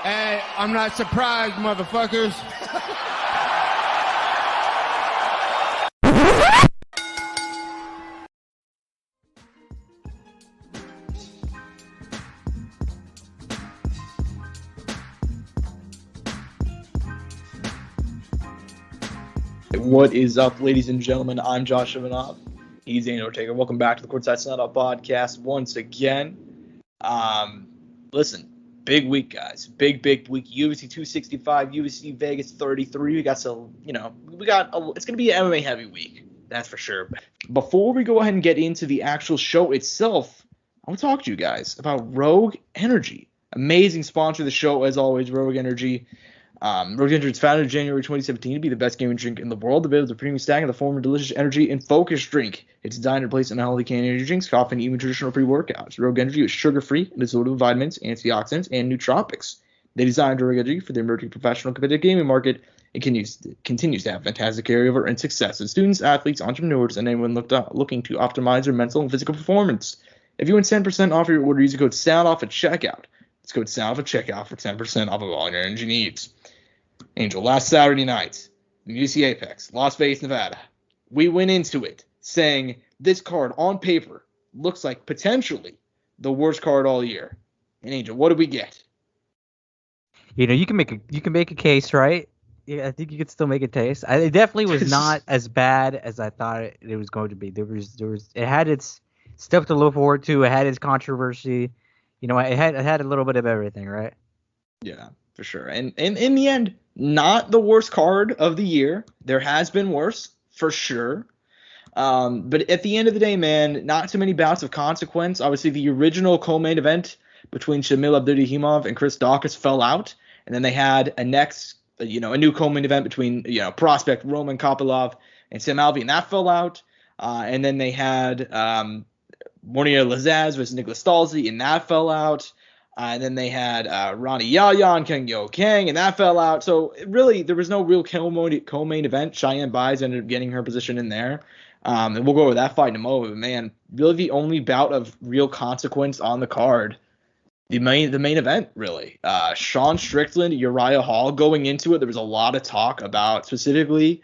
Hey, I'm not surprised, motherfuckers. What is up, ladies and gentlemen? I'm Josh Evanoff. He's Ortega. Welcome back to the Courtside Soundoff podcast once again. Listen, big week, guys. Big week. UFC 265, UFC Vegas 33. We got it's going to be an MMA heavy week. That's for sure. Before we go ahead and get into the actual show itself, I want to talk to you guys about Rogue Energy. Amazing sponsor of the show, as always, Rogue Energy. Rogue Energy was founded in January 2017 to be the best gaming drink in the world. Available as a premium stack in the form of delicious energy and focus drink. It's designed to replace unhealthy canned energy drinks, coffee, and even traditional pre-workouts. Rogue Energy is sugar-free and is loaded with vitamins, antioxidants, and nootropics. They designed Rogue Energy for the emerging professional competitive gaming market and continues to have fantastic carryover and success in students, athletes, entrepreneurs, and anyone looking to optimize their mental and physical performance. If you want 10% off your order, use the code SOUNDOFF at checkout. It's code SOUNDOFF at checkout for 10% off of all your energy needs. Angel, last Saturday night, UFC Apex, Las Vegas, Nevada. We went into it saying this card on paper looks like potentially the worst card all year. And Angel, what did we get? You know, you can make a case, right? Yeah, I think you could still make a case. It definitely was not as bad as I thought it was going to be. It had its stuff to look forward to. It had its controversy. You know, it had a little bit of everything, right? Yeah, for sure. And in the end, not the worst card of the year. There has been worse, for sure. But at the end of the day, man, not too many bouts of consequence. Obviously, the original co-main event between Shamil Abdurakhimov and Chris Daukaus fell out. And then they had a new co-main event between, prospect Roman Kopylov and Sam Alvey, and that fell out. And then they had Mornia Lazaz versus Nicholas Stalzi, and that fell out. And then they had Ronnie Yaya and Kang Yo Kang, and that fell out. So really, there was no real co-main event. Cheyenne Buys ended up getting her position in there. And we'll go over that fight in a moment. But man, really the only bout of real consequence on the card, the main event, really. Sean Strickland, Uriah Hall. Going into it, there was a lot of talk about specifically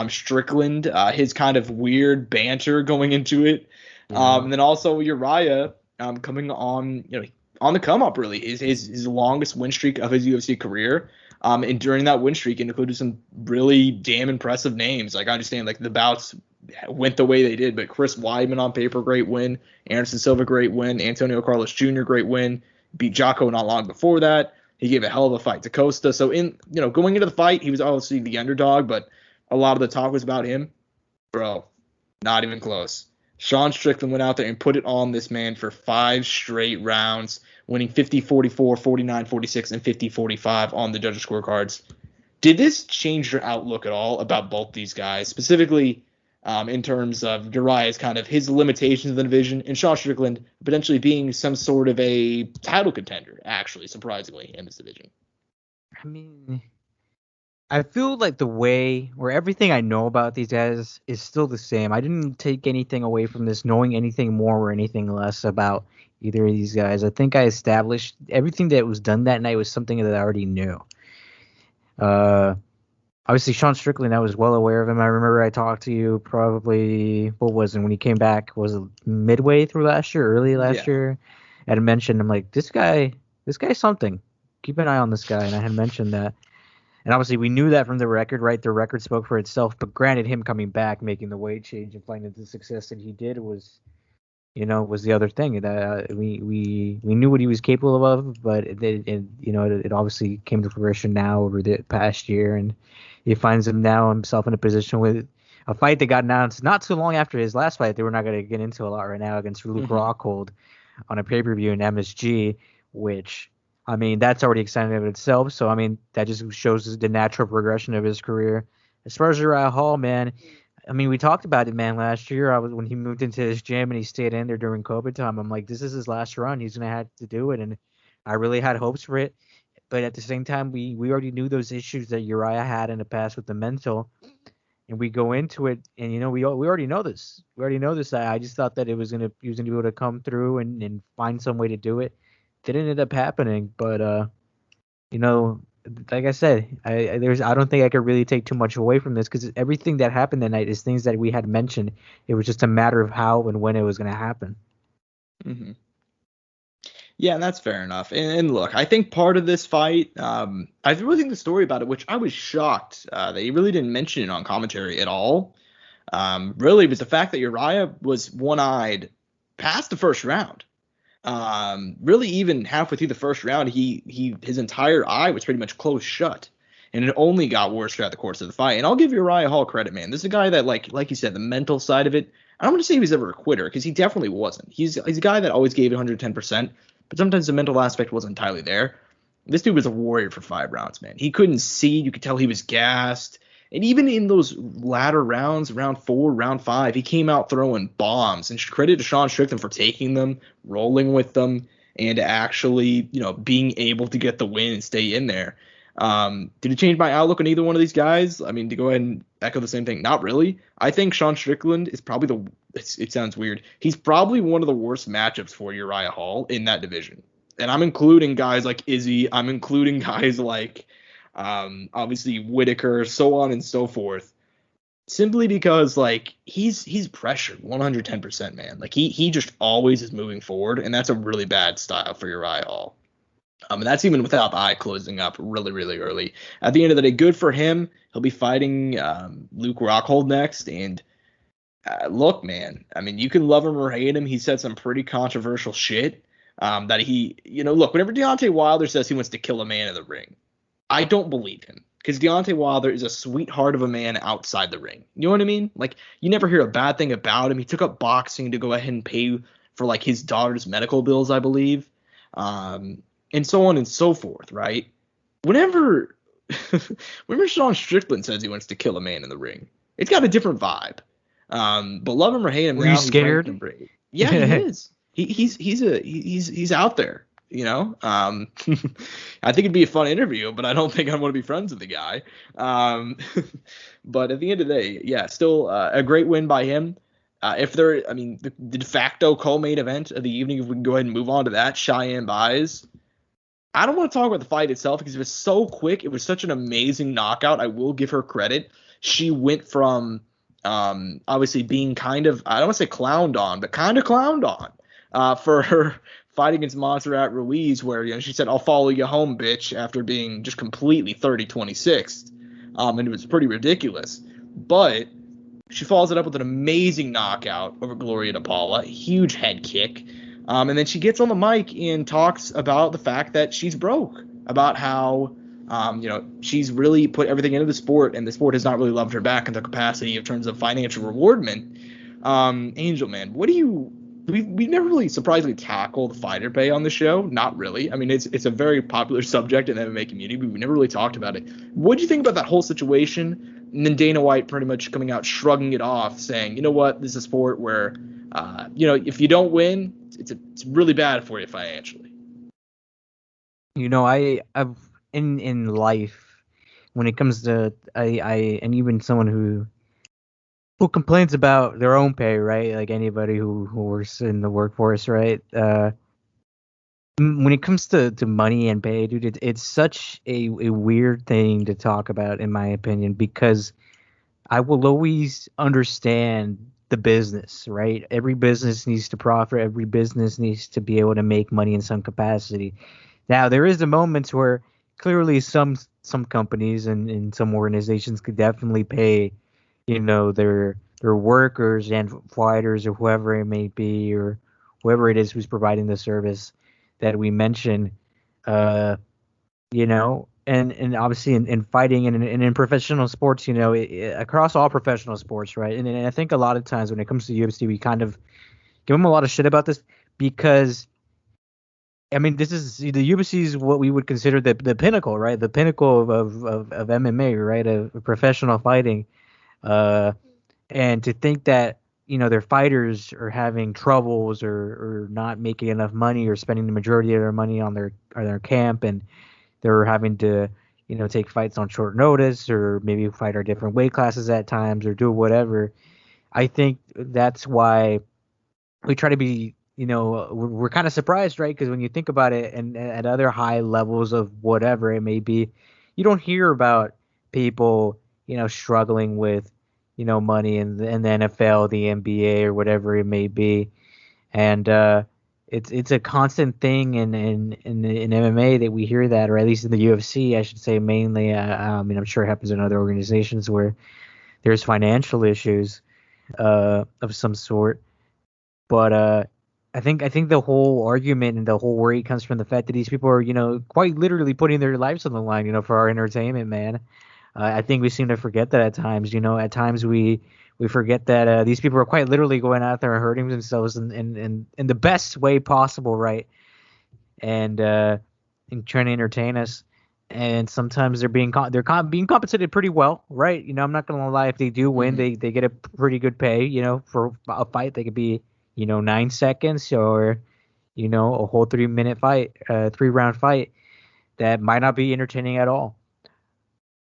Strickland, his kind of weird banter going into it. And then also Uriah coming on, on the come up, really, is his longest win streak of his UFC career. And during that win streak, it included some really damn impressive names. Like, I understand, the bouts went the way they did, but Chris Weidman on paper, great win. Anderson Silva, great win. Antonio Carlos Jr., great win. Beat Jocko not long before that. He gave a hell of a fight to Costa. So going into the fight, he was obviously the underdog, but a lot of the talk was about him. Bro, not even close. Sean Strickland went out there and put it on this man for 5 straight rounds, winning 50-44, 49-46, and 50-45 on the judges' scorecards. Did this change your outlook at all about both these guys, specifically in terms of Uriah's kind of his limitations of the division and Sean Strickland potentially being some sort of a title contender, actually, surprisingly, in this division? I mean, I feel like the way where everything I know about these guys is still the same. I didn't take anything away from this, knowing anything more or anything less about either of these guys. I think I established everything that was done that night was something that I already knew. Obviously, Sean Strickland, I was well aware of him. I remember I talked to you probably, when he came back, was it midway through last year, early last year? I had mentioned, I'm like, this guy's something. Keep an eye on this guy. And I had mentioned that. And obviously, we knew that from the record, right? The record spoke for itself. But granted, him coming back, making the weight change, and finding the success that he did was the other thing. We knew what he was capable of, but it obviously came to fruition now over the past year, and he finds himself in a position with a fight that got announced not too long after his last fight that we're not going to get into a lot right now against Luke Rockhold on a pay-per-view in MSG, which, I mean, that's already exciting in itself. So, I mean, that just shows the natural progression of his career. As far as Uriah Hall, man, I mean, we talked about it, man, last year. When he moved into his gym and he stayed in there during COVID time, I'm like, this is his last run. He's going to have to do it. And I really had hopes for it. But at the same time, we already knew those issues that Uriah had in the past with the mental. And we go into it, and, we already know this. We already know this. I just thought that he was going to be able to come through and find some way to do it. Didn't end up happening, but you know, like I said, I don't think I could really take too much away from this because everything that happened that night is things that we had mentioned. It was just a matter of how and when it was going to happen. Mm-hmm. Yeah, and that's fair enough. And look, I think part of this fight, I really think the story about it, which I was shocked that he really didn't mention it on commentary at all, really was the fact that Uriah was one-eyed past the first round. Really, even halfway through the first round, his entire eye was pretty much closed shut, and it only got worse throughout the course of the fight. And I'll give Uriah Hall credit, man. This is a guy that, like you said, the mental side of it. I don't want to say he was ever a quitter because he definitely wasn't. He's a guy that always gave 110%, but sometimes the mental aspect wasn't entirely there. This dude was a warrior for 5 rounds, man. He couldn't see. You could tell he was gassed. And even in those latter rounds, round 4, round 5, he came out throwing bombs. And credit to Sean Strickland for taking them, rolling with them, and actually, being able to get the win and stay in there. Did it change my outlook on either one of these guys? I mean, to go ahead and echo the same thing, not really. I think Sean Strickland is probably it sounds weird. He's probably one of the worst matchups for Uriah Hall in that division. And I'm including guys like Izzy. I'm including guys like obviously Whitaker, so on and so forth. Simply because he's pressured 110%, man. He just always is moving forward, and that's a really bad style for Uriah Hall. And that's even without the eye closing up really, really early. At the end of the day, good for him. He'll be fighting Luke Rockhold next. And look, man, I mean, you can love him or hate him. He said some pretty controversial shit that look, whenever Deontay Wilder says he wants to kill a man in the ring, I don't believe him. Because Deontay Wilder is a sweetheart of a man outside the ring. You know what I mean? You never hear a bad thing about him. He took up boxing to go ahead and pay for, his daughter's medical bills, I believe. And so on and so forth, right? Whenever Sean Strickland says he wants to kill a man in the ring, it's got a different vibe. But love him or hate him, were you scared? Yeah, he is. He's out there. I think it'd be a fun interview, but I don't think I want to be friends with the guy. But at the end of the day, yeah, still a great win by him. The de facto co-main event of the evening, if we can go ahead and move on to that, Cheyenne Buys. I don't want to talk about the fight itself because it was so quick. It was such an amazing knockout. I will give her credit. She went from obviously being kind of, I don't want to say clowned on, but kind of clowned on for her fight against Montserrat Ruiz, where she said, "I'll follow you home, bitch," after being just completely 30-26. And it was pretty ridiculous. But she follows it up with an amazing knockout over Gloria DePaula, a huge head kick. And then she gets on the mic and talks about the fact that she's broke, about how, she's really put everything into the sport, and the sport has not really loved her back in the capacity in terms of financial rewardment. Angel, man, we never really surprisingly tackle the fighter pay on the show. Not really. I mean, it's a very popular subject in the MMA community, but we never really talked about it. What do you think about that whole situation? And then Dana White pretty much coming out, shrugging it off, saying, you know what, this is a sport where, if you don't win, it's really bad for you financially. I've in life, when it comes to I and even someone who complains about their own pay, right? Like anybody who works in the workforce, right? When it comes to money and pay, dude, it's such a weird thing to talk about, in my opinion, because I will always understand the business, right? Every business needs to profit. Every business needs to be able to make money in some capacity. Now, there is the moments where clearly some companies and some organizations could definitely pay, their workers and fighters or whoever it may be, or whoever it is who's providing the service that we mentioned, and obviously in fighting and in professional sports, across all professional sports, right? And I think a lot of times when it comes to UFC, we kind of give them a lot of shit about this because, I mean, the UFC is what we would consider the pinnacle, right? The pinnacle of MMA, right? Of professional fighting. And to think that, their fighters are having troubles or not making enough money or spending the majority of their money on their camp, and they're having to, take fights on short notice or maybe fight our different weight classes at times or do whatever. I think that's why we try to be we're kind of surprised, right? Because when you think about it, and at other high levels of whatever it may be, you don't hear about people, struggling with, money in the NFL, the NBA, or whatever it may be, and it's a constant thing in MMA that we hear that, or at least in the UFC, I should say mainly. I mean, I'm sure it happens in other organizations where there's financial issues of some sort, but I think the whole argument and the whole worry comes from the fact that these people are, quite literally putting their lives on the line, for our entertainment, man. I think we seem to forget that at times. At times we forget that these people are quite literally going out there and hurting themselves in the best way possible, right? And trying to entertain us. And sometimes they're being being compensated pretty well, right? I'm not gonna lie. If they do win, they get a pretty good pay. For a fight, they could be 9 seconds or a whole 3-minute fight, 3-round fight that might not be entertaining at all.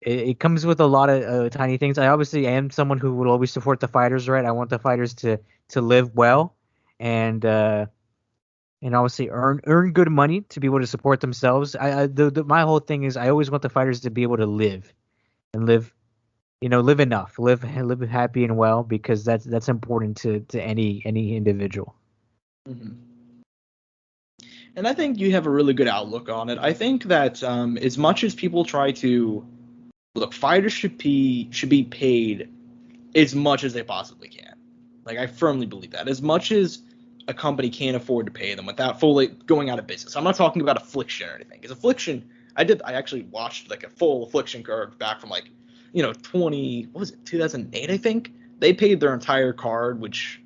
It comes with a lot of tiny things. I obviously am someone who will always support the fighters, right? I want the fighters to live well and obviously earn good money to be able to support themselves. My whole thing is I always want the fighters to be able to live and live enough, live happy and well, because that's important to any individual. Mm-hmm. And I think you have a really good outlook on it. I think that as much as people try to look, fighters should be paid as much as they possibly can. Like, I firmly believe that. As much as a company can't afford to pay them without fully going out of business. I'm not talking about Affliction or anything. Because Affliction, I actually watched like a full Affliction card back from 2008, I think. They paid their entire card, which,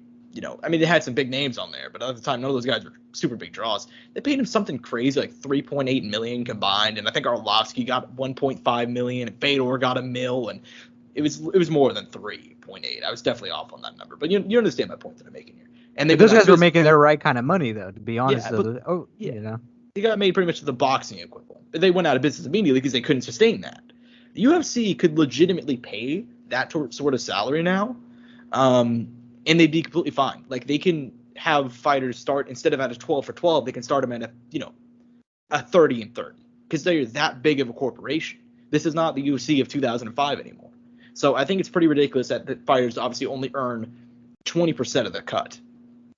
I mean, they had some big names on there, but at the time, none of those guys were super big draws. They paid him something crazy, like $3.8 million combined, and I think Arlovsky got $1.5 million, and Fedor got $1 million, and it was more than 3.8. I was definitely off on that number, but you understand my point that I'm making here. And those guys were making their right kind of money, though, to be honest. Yeah, they got made pretty much the boxing equivalent, but they went out of business immediately because they couldn't sustain that. The UFC could legitimately pay that sort of salary now. And they'd be completely fine. Like, they can have fighters start, instead of at a 12 for 12, they can start them at a 30 and 30, because they're that big of a corporation. This is not the UFC of 2005 anymore. So I think it's pretty ridiculous that the fighters obviously only earn 20% of the cut.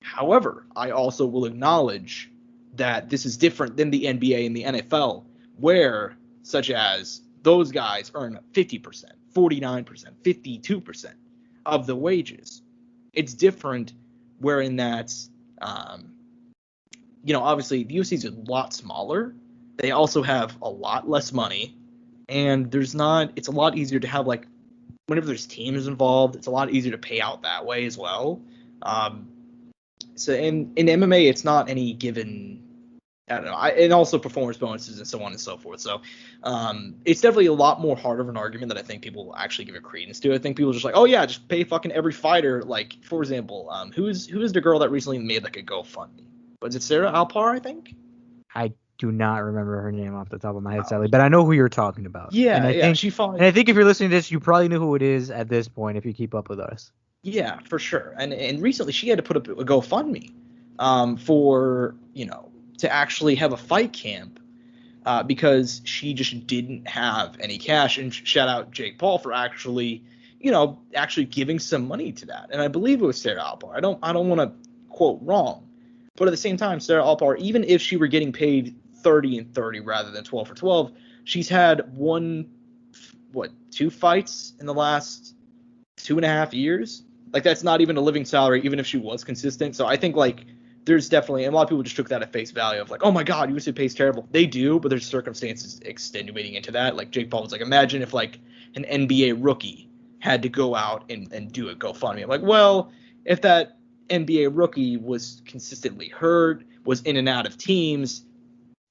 However, I also will acknowledge that this is different than the NBA and the NFL, where, such as, those guys earn 50%, 49%, 52% of the wages. It's different wherein that's, obviously the UFC is a lot smaller. They also have a lot less money, and it's a lot easier to have, like, whenever there's teams involved, it's a lot easier to pay out that way as well. So in MMA, it's not any given, I don't know, and also performance bonuses and so on and so forth. So it's definitely a lot more hard of an argument that I think people will actually give it credence to. I think people are just like, oh yeah, just pay fucking every fighter. Like, for example, who is the girl that recently made like a GoFundMe? Was it Sarah Alpar, I think? I do not remember her name off the top of my head, sadly, but I know who you're talking about. Yeah, and I think if you're listening to this, you probably know who it is at this point if you keep up with us. Yeah, for sure. And recently she had to put up a GoFundMe for, to actually have a fight camp because she just didn't have any cash. And shout out Jake Paul for actually giving some money to that. And I believe it was Sarah Alpar. I don't want to quote wrong, but at the same time, Sarah Alpar, even if she were getting paid 30 and 30 rather than 12 for 12, she's had two fights in the last 2.5 years. Like, that's not even a living salary, even if she was consistent. So I think, like, there's definitely, and a lot of people just took that at face value of like, oh my God, UFC pays terrible. They do, but there's circumstances extenuating into that. Like, Jake Paul was like, imagine if like an NBA rookie had to go out and do a GoFundMe. I'm like, well, if that NBA rookie was consistently hurt, was in and out of teams,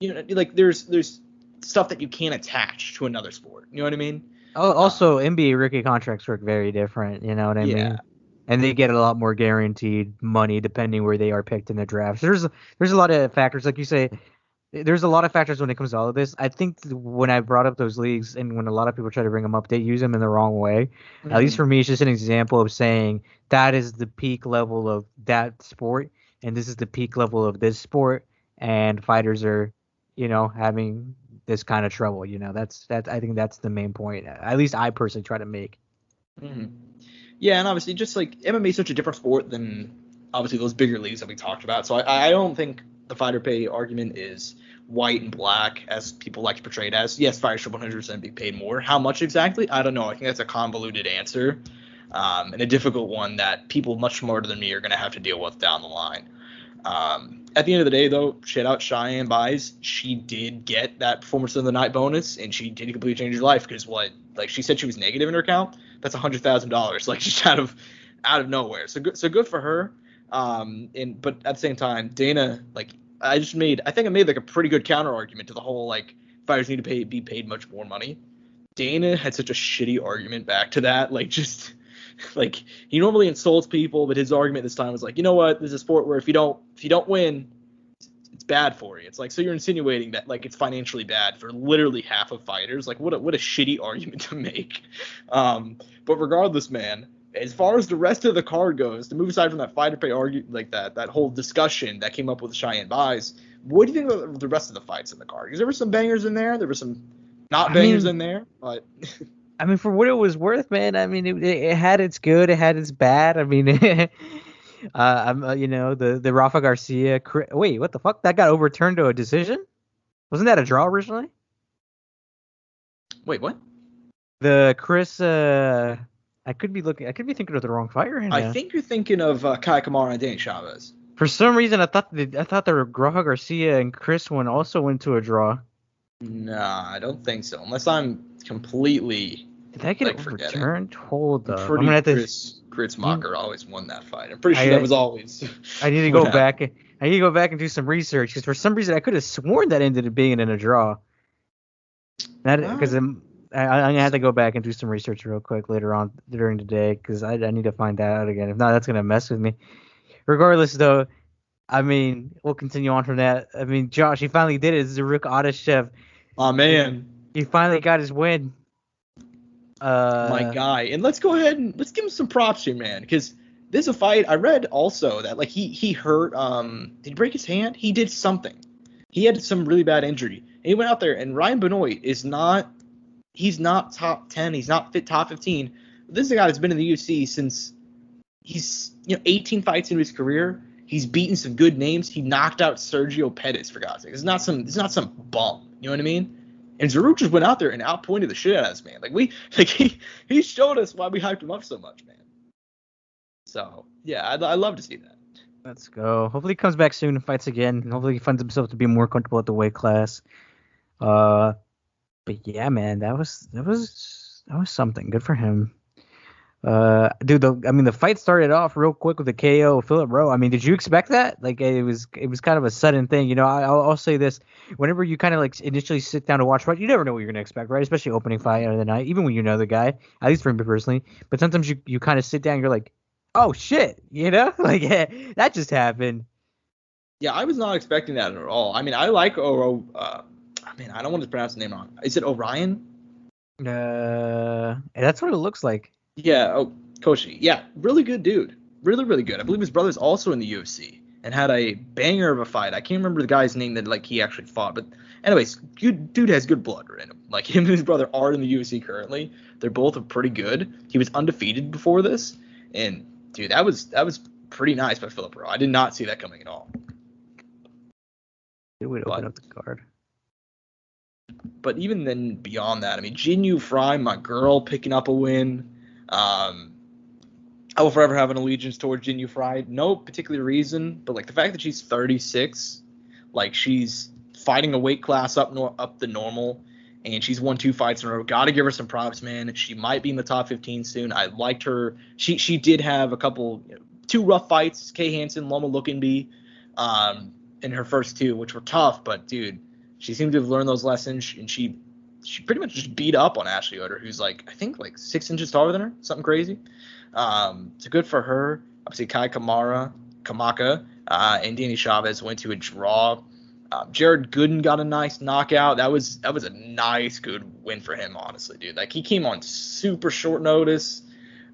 like there's stuff that you can't attach to another sport. You know what I mean? Also, NBA rookie contracts work very different. You know what I mean? And they get a lot more guaranteed money depending where they are picked in the draft. There's a lot of factors, like you say. There's a lot of factors when it comes to all of this. I think when I brought up those leagues and when a lot of people try to bring them up, they use them in the wrong way. Mm-hmm. At least for me, it's just an example of saying that is the peak level of that sport. and this is the peak level of this sport, and fighters are, having this kind of trouble. That's I think that's the main point. At least I personally try to make. Mm-hmm. Yeah, and obviously, just like MMA is such a different sport than obviously those bigger leagues that we talked about. So I don't think the fighter pay argument is white and black as people like to portray it as. Yes, fighters should 100% be paid more. How much exactly? I don't know. I think that's a convoluted answer, and a difficult one that people much smarter than me are going to have to deal with down the line. At the end of the day, though, shout out Cheyenne Buys. She did get that Performance of the Night bonus, and she did completely change her life because she said she was negative in her account. That's $100,000, like just out of nowhere. So good for her. But at the same time, Dana, I think I made like a pretty good counter argument to the whole like fighters need to be paid much more money. Dana had such a shitty argument back to that, like he normally insults people, but his argument this time was like, you know what, this is a sport where if you don't win, it's bad for you. It's like, so you're insinuating that like it's financially bad for literally half of fighters. Like what a shitty argument to make. But regardless, man, as far as the rest of the card goes, to move aside from that fighter pay like that whole discussion that came up with Cheyenne Buys, what do you think about the rest of the fights in the card? Because there were some bangers in there. There were some not bangers in there, but I mean, for what it was worth, man. I mean, it had its good, it had its bad. I mean, the Rafa Garcia. Wait, what the fuck? That got overturned to a decision? Wasn't that a draw originally? Wait, what? The Chris. I could be thinking of the wrong fight right now. I think you're thinking of Kai Kamara and Danny Chavez. For some reason, I thought the Rafa Garcia and Chris one also went to a draw. Nah, I don't think so. Unless I'm completely. Did that get overturned? Hold up. I'm gonna have to. Chris Mocker always won that fight. I'm pretty sure that was always. I need to go back. I need to go back and do some research because for some reason I could have sworn that ended up being in a draw. Because I'm gonna have to go back and do some research real quick later on during the day because I need to find that out again. If not, that's gonna mess with me. Regardless, though, I mean, we'll continue on from that. I mean, Josh, he finally did it. Zaruk Adashev. Oh man, he finally got his win. My guy, and let's go ahead and let's give him some props here, man, because this is a fight. I read also that like he hurt. Did he break his hand? He did something. He had some really bad injury. And he went out there, and Ryan Benoit is not. He's not top 10. He's not top 15. This is a guy that's been in the UFC since he's 18 fights into his career. He's beaten some good names. He knocked out Sergio Pettis, for God's sake. It's not some bum. You know what I mean? And Zaruk just went out there and outpointed the shit out of this man. He showed us why we hyped him up so much, man. So yeah, I love to see that. Let's go. Hopefully he comes back soon and fights again. And hopefully he finds himself to be more comfortable at the weight class. But yeah, man, that was something. Good for him. Dude, the fight started off real quick with a KO of Philip Rowe. I mean, did you expect that? Like, it was kind of a sudden thing. I'll say this: whenever you kind of like initially sit down to watch fight, you never know what you're gonna expect, right? Especially opening fight of the night, even when you know the guy. At least for me personally. But sometimes you kind of sit down, and you're like, oh shit, like that just happened. Yeah, I was not expecting that at all. I mean, I like Oro. I don't want to pronounce the name wrong. Is it Orion? That's what it looks like. Yeah, Koshi. Yeah, really good dude. Really, really good. I believe his brother's also in the UFC and had a banger of a fight. I can't remember the guy's name that he actually fought, but anyways, dude has good blood in him. Like him and his brother are in the UFC currently. They're both pretty good. He was undefeated before this, and dude, that was pretty nice by Philip Rowe. I did not see that coming at all. It would open up the card. But even then, beyond that, I mean, Jinyu Fry, my girl, picking up a win. I will forever have an allegiance towards Jinyu Fry. No particular reason, but like the fact that she's 36, like she's fighting a weight class up the normal, and she's won 2 fights in a row. Got to give her some props, man. She might be in the top 15 soon. I liked her. She did have a couple, 2 rough fights. Kay Hansen, Loma Lookingby, in her first 2, which were tough, but dude, she seemed to have learned those lessons, and she pretty much just beat up on Ashley Yoder, who's I think 6 inches taller than her, something crazy. So good for her. Obviously, Kai Kamaka, and Danny Chavez went to a draw. Jared Gooden got a nice knockout. That was a nice, good win for him, honestly, dude. Like, he came on super short notice.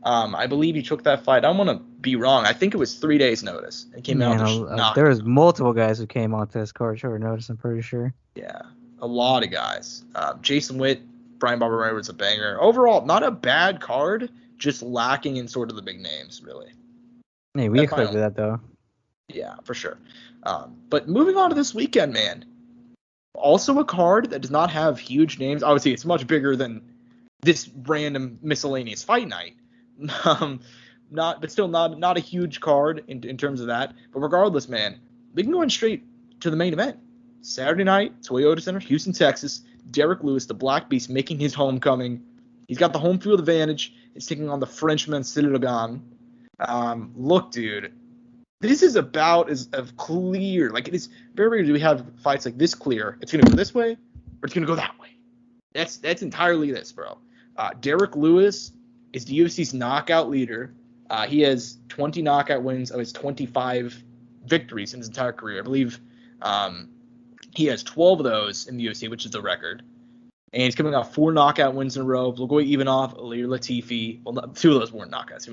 I believe he took that fight. I don't want to be wrong. I think it was 3 days notice and came out and there was multiple guys who came onto this card short notice, I'm pretty sure. Yeah, a lot of guys. Jason Witt, Brian Barber was a banger. Overall, not a bad card, just lacking in sort of the big names, really. Hey, we expected that, though. Yeah, for sure. But moving on to this weekend, man. Also a card that does not have huge names. Obviously, it's much bigger than this random miscellaneous fight night. But still not a huge card in terms of that. But regardless, man, we can go in straight to the main event. Saturday night, Toyota Center, Houston, Texas. Derek Lewis, the Black Beast, making his homecoming. He's got the home field advantage. He's taking on the Frenchman Silogan. Look, dude, this is about as clear. Like, it is very rare do we have fights like this clear. It's gonna go this way or it's gonna go that way. That's entirely this, bro. Derek Lewis is the UFC's knockout leader. He has 20 knockout wins of his 25 victories in his entire career. I believe he has 12 of those in the UFC, which is the record. And he's coming off 4 knockout wins in a row. Blagoy Evanoff, Alir Latifi. Well, 2 of those weren't knockouts.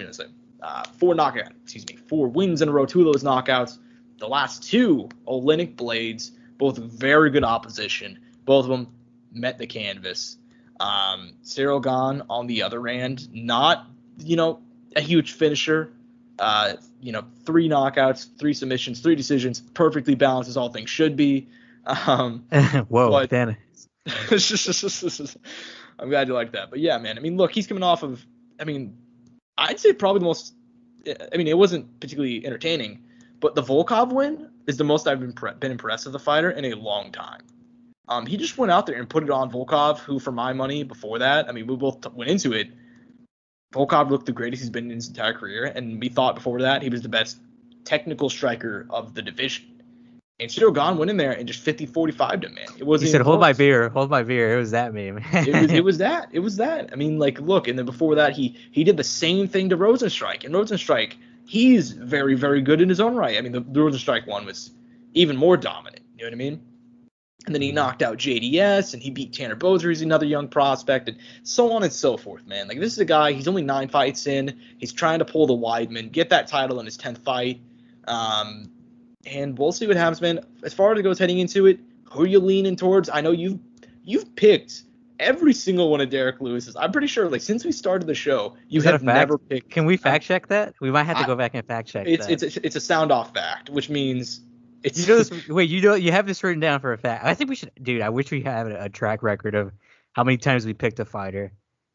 4 wins in a row, 2 of those knockouts. The last 2, Olynyk Blades, both very good opposition. Both of them met the canvas. Cyril Gane, on the other hand, not, a huge finisher. 3 knockouts, 3 submissions, 3 decisions, perfectly balanced as all things should be. Whoa, Dan. I'm glad you like that. But yeah, man, look, he's coming off of, I'd say probably the most, it wasn't particularly entertaining, but the Volkov win is the most I've been impressed with the fighter in a long time. He just went out there and put it on Volkov, who, for my money, before that, we both went into it. Volkov looked the greatest he's been in his entire career, and we thought before that he was the best technical striker of the division. And Cyril Gane went in there and just 50-45'd him, man. It wasn't. He said, "Hold my beer, hold my beer." It was that meme. it was that. Look, and then before that, he did the same thing to Rosenstrike. And Rosenstrike, he's very, very good in his own right. The Rosenstrike one was even more dominant. You know what I mean? And then he knocked out JDS, and he beat Tanner Bozer, who's another young prospect, and so on and so forth, man. This is a guy, he's only 9 fights in. He's trying to pull the Weidman, get that title in his 10th fight. And we'll see what happens, man. As far as it goes heading into it, who are you leaning towards? I know you've picked every single one of Derek Lewis's. I'm pretty sure, since we started the show, you have never picked. Can we fact check that? We might have to go back and fact check that. It's a sound-off fact, which means it's. You have this written down for a fact. I think we should, dude. I wish we had a track record of how many times we picked a fighter.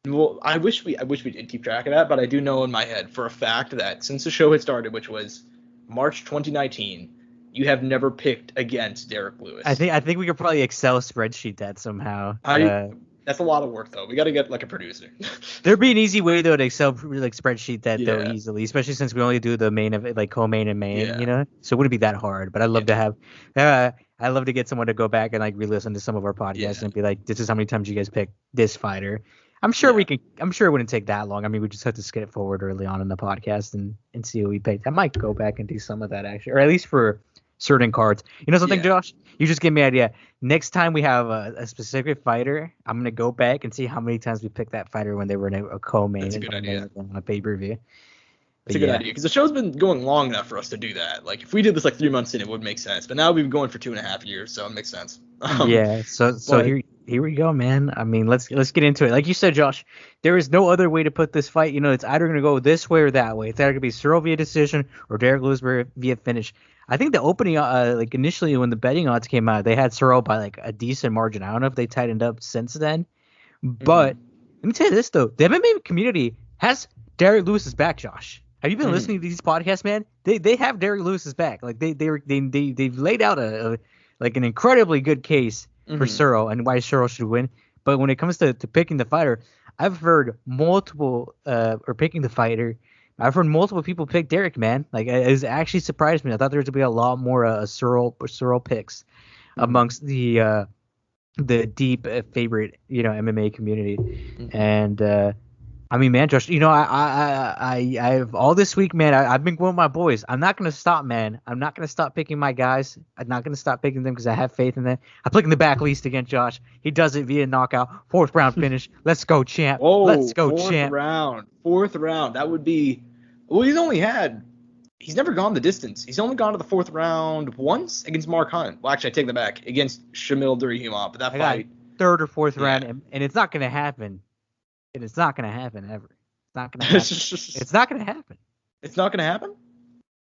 Well, I wish we did keep track of that, but I do know in my head for a fact that since the show had started, which was March 2019. You have never picked against Derek Lewis. I think we could probably Excel spreadsheet that somehow. That's a lot of work, though. We got to get a producer. There'd be an easy way though to Excel spreadsheet that though easily, especially since we only do the main of it, co-main and main, So it wouldn't be that hard. But I'd love to have. I'd love to get someone to go back and re-listen to some of our podcasts and be like, "This is how many times you guys picked this fighter." I'm sure we could. I'm sure it wouldn't take that long. We just have to skip forward early on in the podcast and see what we picked. I might go back and do some of that actually, or at least for certain cards. You know something, Josh? You just gave me an idea. Next time we have a specific fighter, I'm gonna go back and see how many times we picked that fighter when they were in a co-main. That's a good idea. On a pay-per-view. It's a good idea because the show's been going long enough for us to do that. If we did this 3 months in, it would make sense. But now we've been going for 2.5 years, so it makes sense. So here we go, man. Let's get into it. Like you said, Josh, there is no other way to put this fight. It's either gonna go this way or that way. It's either gonna be Cyril via decision or Derek Lewis via finish. I think the opening, initially when the betting odds came out, they had Cyril by a decent margin. I don't know if they tightened up since then, but let me tell you this though: the MMA community has Derek Lewis's back. Josh, have you been listening to these podcasts, man? They have Derek Lewis's back. They've laid out an incredibly good case for Cyril and why Cyril should win. But when it comes to picking the fighter, I've heard multiple picking the fighter. I've heard multiple people pick Derek, man. It actually surprised me. I thought there was going to be a lot more Cyril picks amongst the deep favorite, MMA community. And man, Josh, I've all this week, man, I've been going with my boys. I'm not going to stop, man. I'm not going to stop picking my guys. I'm not going to stop picking them because I have faith in them. I'm picking the back least against Josh. He does it via knockout. 4th round finish. Let's go, champ. Whoa, let's go, champ. Fourth round. That would be. Well, he's only had he's never gone the distance. He's only gone to the fourth round once against Mark Hunt. Well, actually, I take that back. Against Shamil Durahimov, but that fight, third or fourth round, and it's not gonna happen. And it's not gonna happen ever. It's not gonna happen. It's not gonna happen. It's not gonna happen?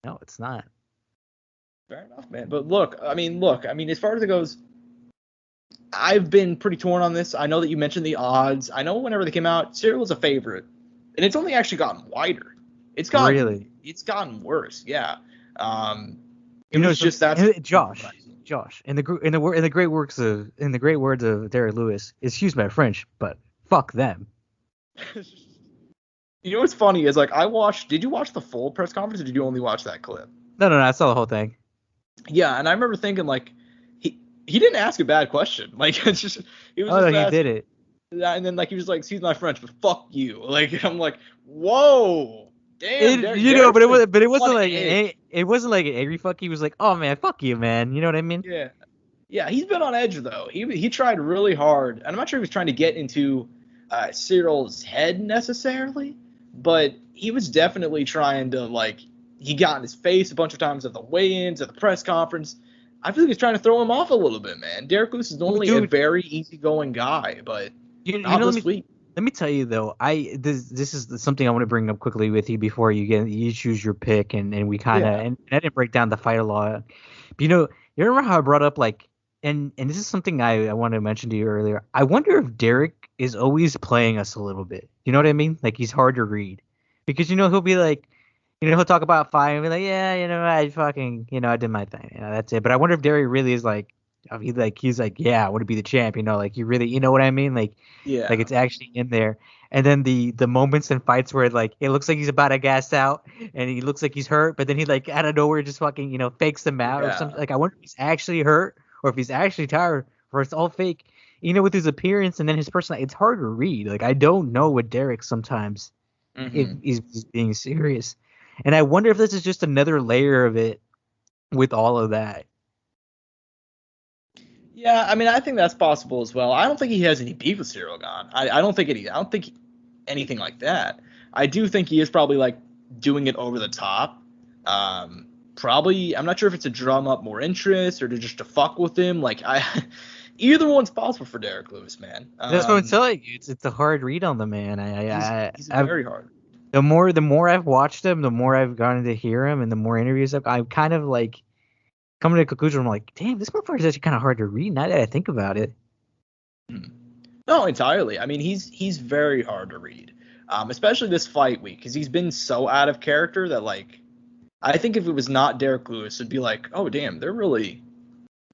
No, it's not. Fair enough, man. But look, as far as it goes, I've been pretty torn on this. I know that you mentioned the odds. I know whenever they came out, Cyril was a favorite, and it's only actually gotten wider. It's gotten worse. Yeah. Josh. In the great words of Derek Lewis, excuse my French, but fuck them. You know what's funny is did you watch the full press conference or did you only watch that clip? No, I saw the whole thing. Yeah, and I remember thinking he didn't ask a bad question. It's just he was. He did it. And then he was like, excuse my French, but fuck you. I'm like, whoa. Damn, but it wasn't like an angry fuck. He was like, "Oh man, fuck you, man." You know what I mean? Yeah. He's been on edge though. He tried really hard, and I'm not sure he was trying to get into Cyril's head necessarily, but he was definitely trying to he got in his face a bunch of times at the weigh-ins, at the press conference. I feel like he's trying to throw him off a little bit, man. Derek Lewis is normally a very easygoing guy, but not this week. Let me tell you though, this is something I want to bring up quickly with you before you choose your pick, and we kind of and I didn't break down the fight a lot. But you remember how I brought up and this is something I wanted to mention to you earlier. I wonder if Derek is always playing us a little bit. You know what I mean? He's hard to read because he'll be he'll talk about fight and be like, yeah, I fucking I did my thing, that's it. But I wonder if Derek really is he's yeah, I want to be the champ, you really, you know what I mean? It's actually in there. And then the moments in fights where it looks like he's about to gas out and he looks like he's hurt, but then he out of nowhere just fucking, fakes them out or something. I wonder if he's actually hurt or if he's actually tired or it's all fake, with his appearance and then his personality. It's hard to read. I don't know with Derek sometimes if he's being serious. And I wonder if this is just another layer of it with all of that. Yeah, I think that's possible as well. I don't think he has any beef with Cyril Gane. I don't think anything like that. I do think he is probably doing it over the top. Probably, I'm not sure if it's to drum up more interest or to fuck with him. Either one's possible for Derek Lewis, man. That's what I'm telling you. It's a hard read on the man. He's very hard. The more I've watched him, the more I've gotten to hear him, and the more interviews I'm kind of coming to a conclusion. I'm like, damn, this motherfucker is actually kind of hard to read now that I think about it. No, entirely. He's very hard to read, especially this fight week because he's been so out of character that I think if it was not Derek Lewis, it'd be oh damn,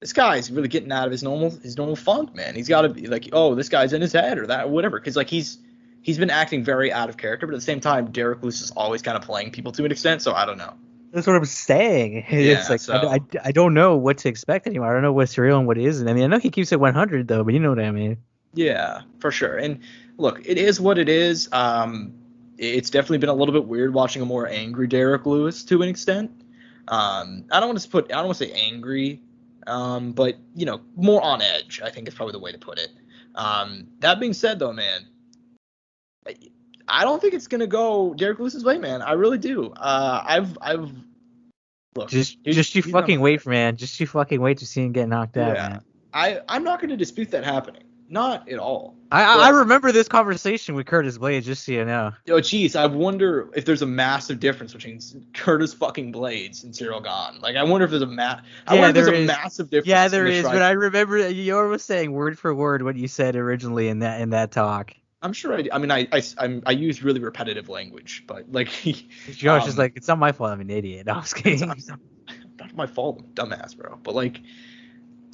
this guy's really getting out of his normal funk, man. He's got to be oh, this guy's in his head or that, or whatever, because he's been acting very out of character, but at the same time, Derek Lewis is always kind of playing people to an extent, so I don't know. That's what I'm saying. It's I don't know what to expect anymore. I don't know what's real and what isn't. I know he keeps it 100 though, but you know what I mean. Yeah, for sure. And look, it is what it is. It's definitely been a little bit weird watching a more angry Derek Lewis to an extent. I don't want to say angry, but more on edge, I think is probably the way to put it. That being said though, man, I don't think it's gonna go Derek Lewis's way, man. I really do. Look. Just you fucking wait, man. Just you fucking wait to see him get knocked out, man. I'm not gonna dispute that happening. Not at all. I remember this conversation with Curtis Blades, just so you know. Oh, jeez, I wonder if there's a massive difference between Curtis fucking Blades and Cyril Gane. I wonder if there's a massive difference. Yeah, there is. But I remember you were saying word for word what you said originally in that talk. I'm sure I use really repetitive language, but Josh is it's not my fault. I'm an idiot. No, I was kidding. It's not my fault. I'm a dumbass, bro. But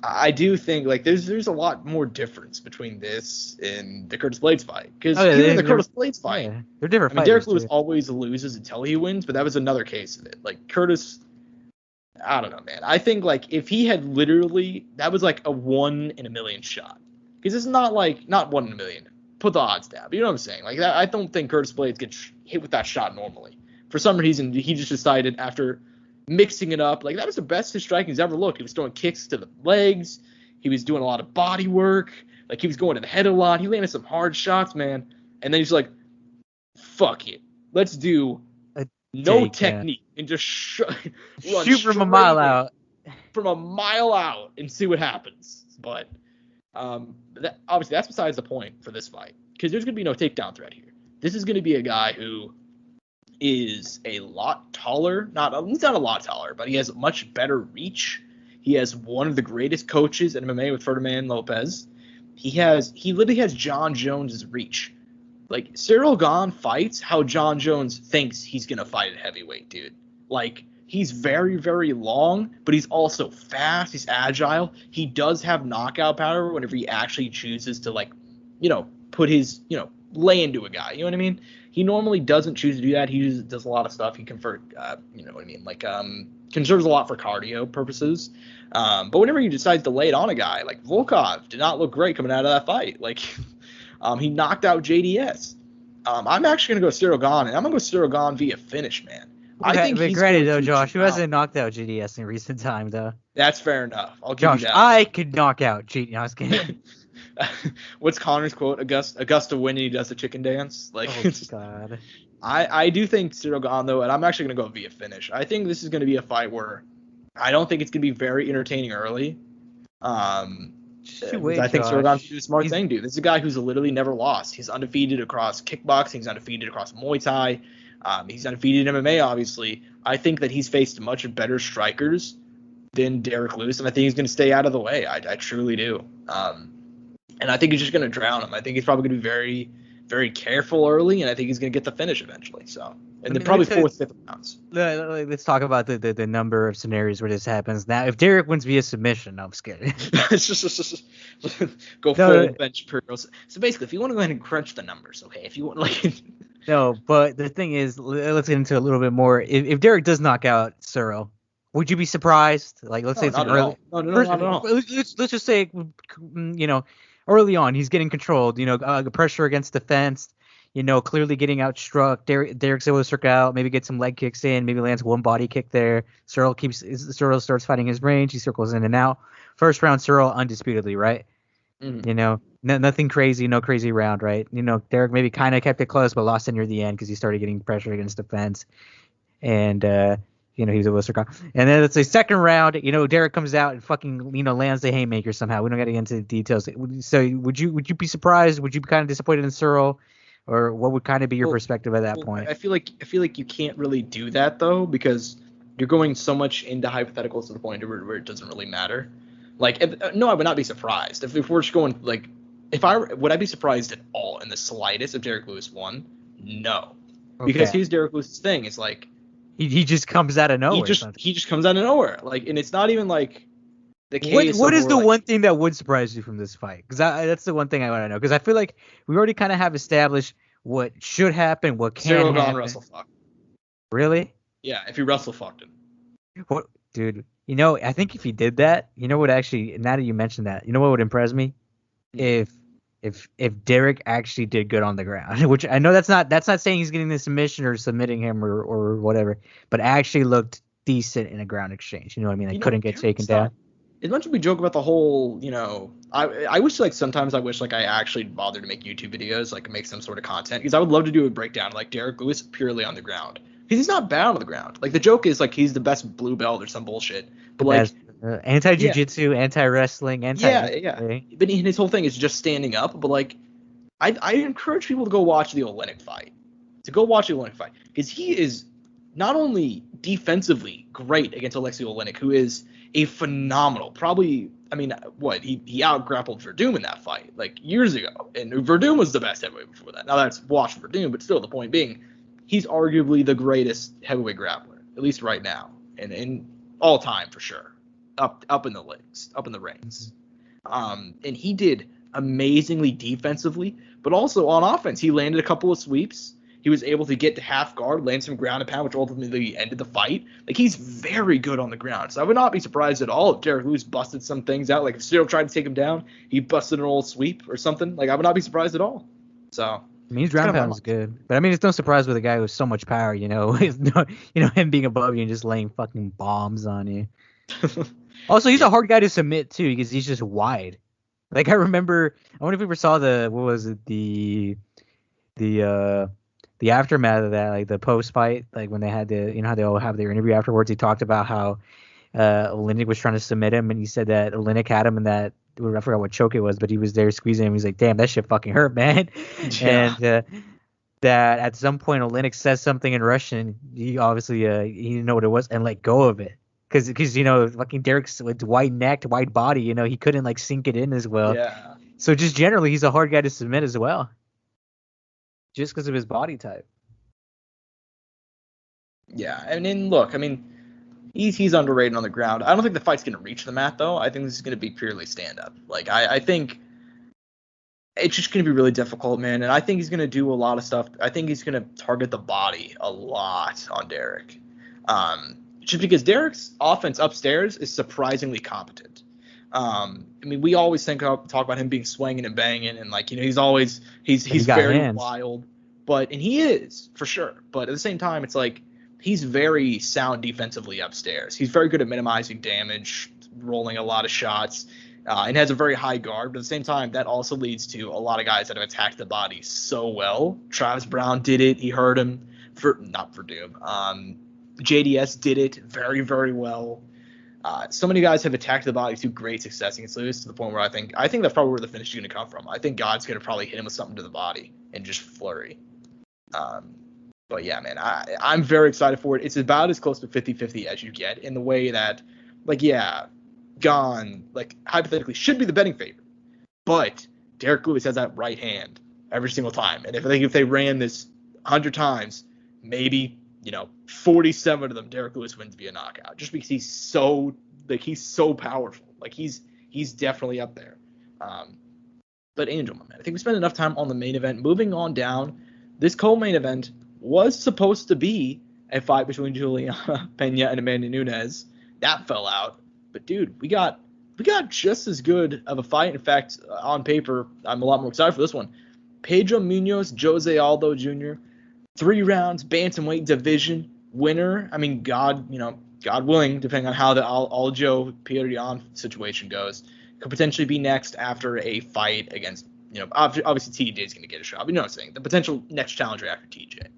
I do think there's a lot more difference between this and the Curtis Blades fight, because even the Curtis Blades fight, they're different. Derek Lewis always loses until he wins, but that was another case of it. Curtis, I don't know, man. I think if he had literally, that was a 1 in a million shot, because it's not not 1 in a million. Put the odds down. But you know what I'm saying? I don't think Curtis Blades gets hit with that shot normally. For some reason, he just decided after mixing it up, that was the best his striking's ever looked. He was throwing kicks to the legs. He was doing a lot of body work. He was going to the head a lot. He landed some hard shots, man. And then he's fuck it. Let's do no technique, and just run shoot from a mile out. From a mile out and see what happens. But obviously that's besides the point for this fight, because there's going to be no takedown threat here. This is going to be a guy who is a lot taller. He's not a lot taller, but he has much better reach. He has one of the greatest coaches in MMA with Ferdinand Lopez. He literally has John Jones's reach. Like, Cyril Gane fights how John Jones thinks he's going to fight at heavyweight, dude. Like, he's very, very long, but he's also fast. He's agile. He does have knockout power whenever he actually chooses to, like, put his, lay into a guy. You know what I mean? He normally doesn't choose to do that. He does a lot of stuff. He conserves a lot for cardio purposes. But whenever he decides to lay it on a guy, like Volkov did not look great coming out of that fight. Like, he knocked out JDS. I'm actually going to go Cyril Gane, and I'm going to go Cyril Gane via finish, man. I think he's granted, though, Josh, who hasn't knocked out JDS in recent time, though? That's fair enough. I'll give you that. I could knock out JDS. No, I was kidding. What's Connor's quote? Augusta when he does the chicken dance. Like, oh, God. I do think Cyril Gane, though, and I'm actually going to go via finish. I think this is going to be a fight where I don't think it's going to be very entertaining early. I think Cyril Gane's doing a smart thing, dude. This is a guy who's literally never lost. He's undefeated across kickboxing. He's undefeated across Muay Thai. He's undefeated in MMA, obviously. I think that he's faced much better strikers than Derek Lewis, and I think he's going to stay out of the way. I truly do. And I think he's just going to drown him. I think he's probably going to be very, very careful early, and I think he's going to get the finish eventually. So, and then probably fourth, fifth rounds. Let's talk about the number of scenarios where this happens. Now, if Derek wins via submission, I'm scared. It's just go full bench pearls. So basically, if you want to go ahead and crunch the numbers, okay? If you want, like. No, but the thing is, let's get into a little bit more. If Derek does knock out Cyril, would you be surprised? Like, let's say it's early. No, not at all. Let's just say, early on, he's getting controlled. Pressure against the fence. Clearly getting outstruck. Derek's able to circle out, maybe get some leg kicks in, maybe lands one body kick there. Cyril starts fighting his range. He circles in and out. First round, Cyril undisputedly, right? Mm-hmm. Nothing crazy, no crazy round, right? Derek maybe kind of kept it close, but lost it near the end because he started getting pressure against the fence. And, he was able to circle out. And then let's say second round, Derek comes out and fucking, lands the haymaker somehow. We don't got to get into the details. So would you be surprised? Would you be kind of disappointed in Cyril? Or what would kind of be your perspective at that point? I feel like you can't really do that, though, because you're going so much into hypotheticals to the point where it doesn't really matter. Like, no, I would not be surprised. If we're just going, like, would I be surprised at all in the slightest if Derek Lewis won? No. Okay. Because here's Derek Lewis's thing. It's like, he just comes out of nowhere. He just comes out of nowhere. Like, and it's not even like the case. What is the one thing that would surprise you from this fight? Because that's the one thing I want to know. Because I feel like we already kind of have established what should happen, what can happen. Cyril Gane wrestle fuck. Really? Yeah, if he wrestle fucked him. What, dude? I think if he did that, would actually, now that you mentioned that, what would impress me? If Derek actually did good on the ground, which I know that's not saying he's getting the submission or submitting him or whatever, but actually looked decent in a ground exchange. You know what I mean? Couldn't get taken down. As much as we joke about the whole, I wish sometimes I wish I actually bothered to make YouTube videos, make some sort of content, because I would love to do a breakdown Derek Lewis purely on the ground. Because he's not bad on the ground. The joke is he's the best blue belt or some bullshit. But anti-jiu-jitsu, anti-wrestling, yeah. But his whole thing is just standing up. But I encourage people to go watch the Oleinik fight. Because he is not only defensively great against Alexei Oleinik, who is a phenomenal, probably, he out-grappled Verdum in that fight, years ago. And Verdum was the best heavyweight before that. Now that's washed Verdum, but still, the point being, he's arguably the greatest heavyweight grappler, at least right now, and in all time for sure, up in the ranks. And he did amazingly defensively, but also on offense. He landed a couple of sweeps. He was able to get to half guard, land some ground and pound, which ultimately ended the fight. He's very good on the ground. So I would not be surprised at all if Derek Lewis busted some things out. If Cyril tried to take him down, he busted an old sweep or something. I would not be surprised at all. So. His ground pound is good, but it's no surprise with a guy with so much power. Him being above you and just laying fucking bombs on you. Also, he's a hard guy to submit too because he's just wide. I wonder if we ever saw the the aftermath of that, like the post fight, like when they had how they all have their interview afterwards, he talked about how Olynyk was trying to submit him, and he said that Olynyk had him in that, I forgot what choke it was, but he was there squeezing him. He's like, damn, that shit fucking hurt, man. Yeah. And that at some point Olynyk says something in Russian. He obviously he didn't know what it was and let go of it. Because fucking Derek's with wide neck, wide body, he couldn't like sink it in as well. Yeah. So just generally, he's a hard guy to submit as well. Just because of his body type. Yeah, and then look, I mean, he's underrated on the ground. I don't think the fight's going to reach the mat, though. I think this is going to be purely stand-up. Like, I think it's just going to be really difficult, man. And I think he's going to do a lot of stuff. I think he's going to target the body a lot on Derek. Just because Derek's offense upstairs is surprisingly competent. I mean, we always talk about him being swinging and banging, and like, he's very hands. wild. And he is, for sure. But at the same time, it's like, he's very sound defensively upstairs. He's very good at minimizing damage, rolling a lot of shots, and has a very high guard. But at the same time, that also leads to a lot of guys that have attacked the body so well. Travis Brown did it. He hurt him not for Doom. JDS did it very, very well. So many guys have attacked the body to great success against Lewis, to the point where I think that's probably where the finish is going to come from. I think God's going to probably hit him with something to the body and just flurry. But yeah, man, I'm very excited for it. It's about as close to 50-50 as you get, in the way that, like, yeah, Gane, like, hypothetically should be the betting favorite. But Derek Lewis has that right hand every single time. And if they ran this 100 times, maybe, 47 of them Derek Lewis wins via knockout. Just because he's so powerful. Like, he's definitely up there. But Angel, my man, I think we spent enough time on the main event. Moving on down, this co-main event was supposed to be a fight between Juliana Pena and Amanda Nunes. That fell out. But dude, we got just as good of a fight. In fact, on paper, I'm a lot more excited for this one. Pedro Munoz, Jose Aldo Jr., 3 rounds, bantamweight division winner. I mean, God willing, depending on how the Aljo Petr Yan situation goes, could potentially be next after a fight against, obviously TJ is going to get a shot. But you know what I'm saying? The potential next challenger after TJ.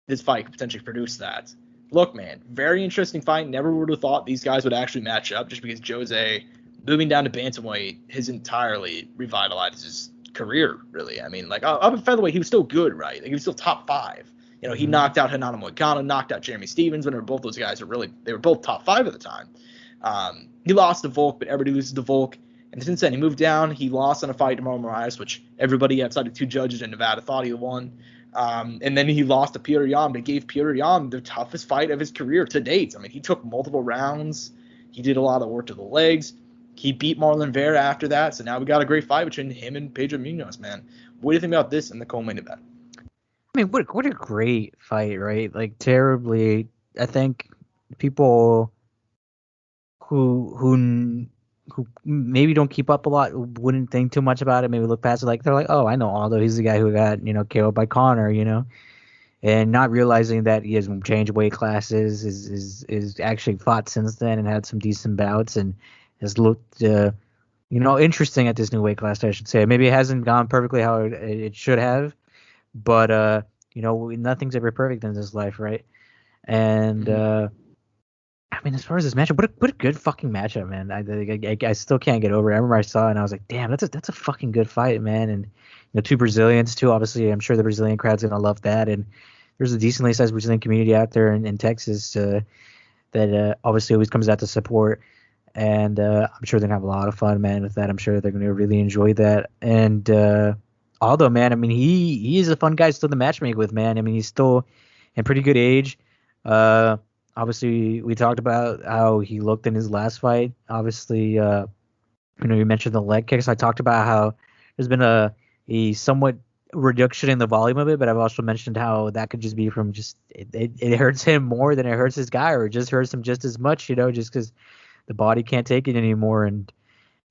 This fight could potentially produce that. Look, man, very interesting fight. Never would have thought these guys would actually match up, just because Jose, moving down to bantamweight, has entirely revitalized his career, really. I mean, like, up at featherweight, he was still good, right? Like, he was still top 5. He knocked out Renato Moicano, knocked out Jeremy Stevens. Whenever both those guys they were both top 5 at the time. He lost to Volk, but everybody loses to Volk. And since then, he moved down. He lost in a fight to Mauro Moraes, which everybody outside of 2 judges in Nevada thought he won. And then he lost to Petr Yan, but gave Petr Yan the toughest fight of his career to date. I mean, he took multiple rounds. He did a lot of work to the legs. He beat Marlon Vera after that. So now we got a great fight between him and Pedro Munoz, man. What do you think about this in the co-main event? I mean, what a great fight, right? Like, terribly, I think people who maybe don't keep up a lot wouldn't think too much about it. Maybe look past it, like, they're like, oh, I know Aldo. He's the guy who got, KO'd by Conor, and not realizing that he has changed weight classes, is actually fought since then and had some decent bouts, and has looked, interesting at this new weight class, I should say. Maybe it hasn't gone perfectly how it should have, but, nothing's ever perfect in this life, right? And, I mean, as far as this matchup, what a good fucking matchup, man. I still can't get over it. I remember I saw it and I was like, damn, that's a fucking good fight, man. And 2 Brazilians too. Obviously, I'm sure the Brazilian crowd's gonna love that. And there's a decently sized Brazilian community out there in Texas that obviously always comes out to support. And I'm sure they're gonna have a lot of fun, man, with that. I'm sure they're gonna really enjoy that. And Aldo, man, I mean, he is a fun guy still to matchmake with, man. I mean, he's still in pretty good age. Obviously, we talked about how he looked in his last fight. Obviously, you mentioned the leg kicks. I talked about how there's been a somewhat reduction in the volume of it, but I've also mentioned how that could just be from just it hurts him more than it hurts his guy, or it just hurts him just as much, just because the body can't take it anymore. And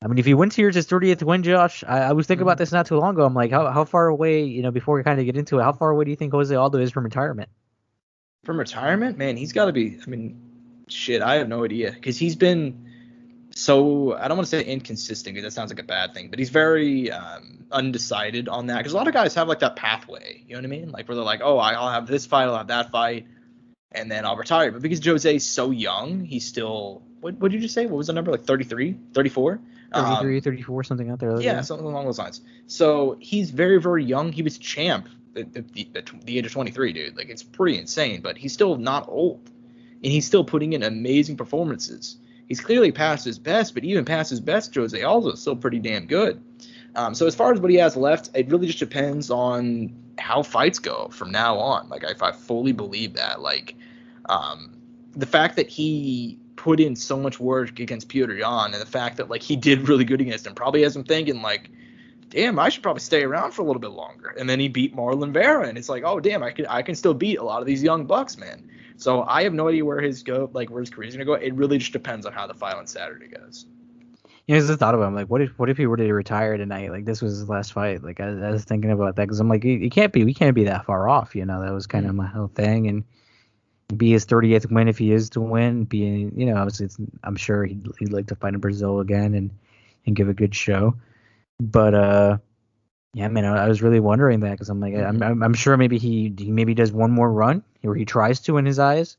I mean, if he wins here, it's his 30th win, Josh. I was thinking about this not too long ago. I'm like, how far away, before we kind of get into it, how far away do you think Jose Aldo is from retirement? From retirement, man, he's got to be. I mean, shit, I have no idea, because he's been so I don't want to say inconsistent because that sounds like a bad thing, but he's very undecided on that because a lot of guys have like that pathway, you know what I mean? Like where they're like, oh, I'll have this fight, I'll have that fight, and then I'll retire. But because Jose's so young, he's still what did you just say? What was the number? Like 33, 34? 33, 34, something out there. Yeah, something along those lines. So he's very, very young. He was champ at the age of 23, dude. Like it's pretty insane, but he's still not old, and he's still putting in amazing performances. He's clearly past his best, but even past his best, Jose Aldo is still pretty damn good. So as far as what he has left, it really just depends on how fights go from now on. Like I fully believe that. Like the fact that he put in so much work against Petr Yan, and the fact that like he did really good against him probably has him thinking like, damn, I should probably stay around for a little bit longer. And then he beat Marlon Vera, and it's like, oh damn, I can still beat a lot of these young bucks, man. So I have no idea where his career is gonna go. It really just depends on how the fight on Saturday goes. You know, I just thought about him, like, what if he were to retire tonight? Like, this was his last fight. Like, I was thinking about that because I'm like, we can't be that far off. You know, that was kind of my whole thing. And be his 30th win if he is to win. Obviously, I'm sure he'd like to fight in Brazil again and give a good show. But yeah, man, I was really wondering that because I'm like, I'm sure maybe he does one more run where he tries to in his eyes.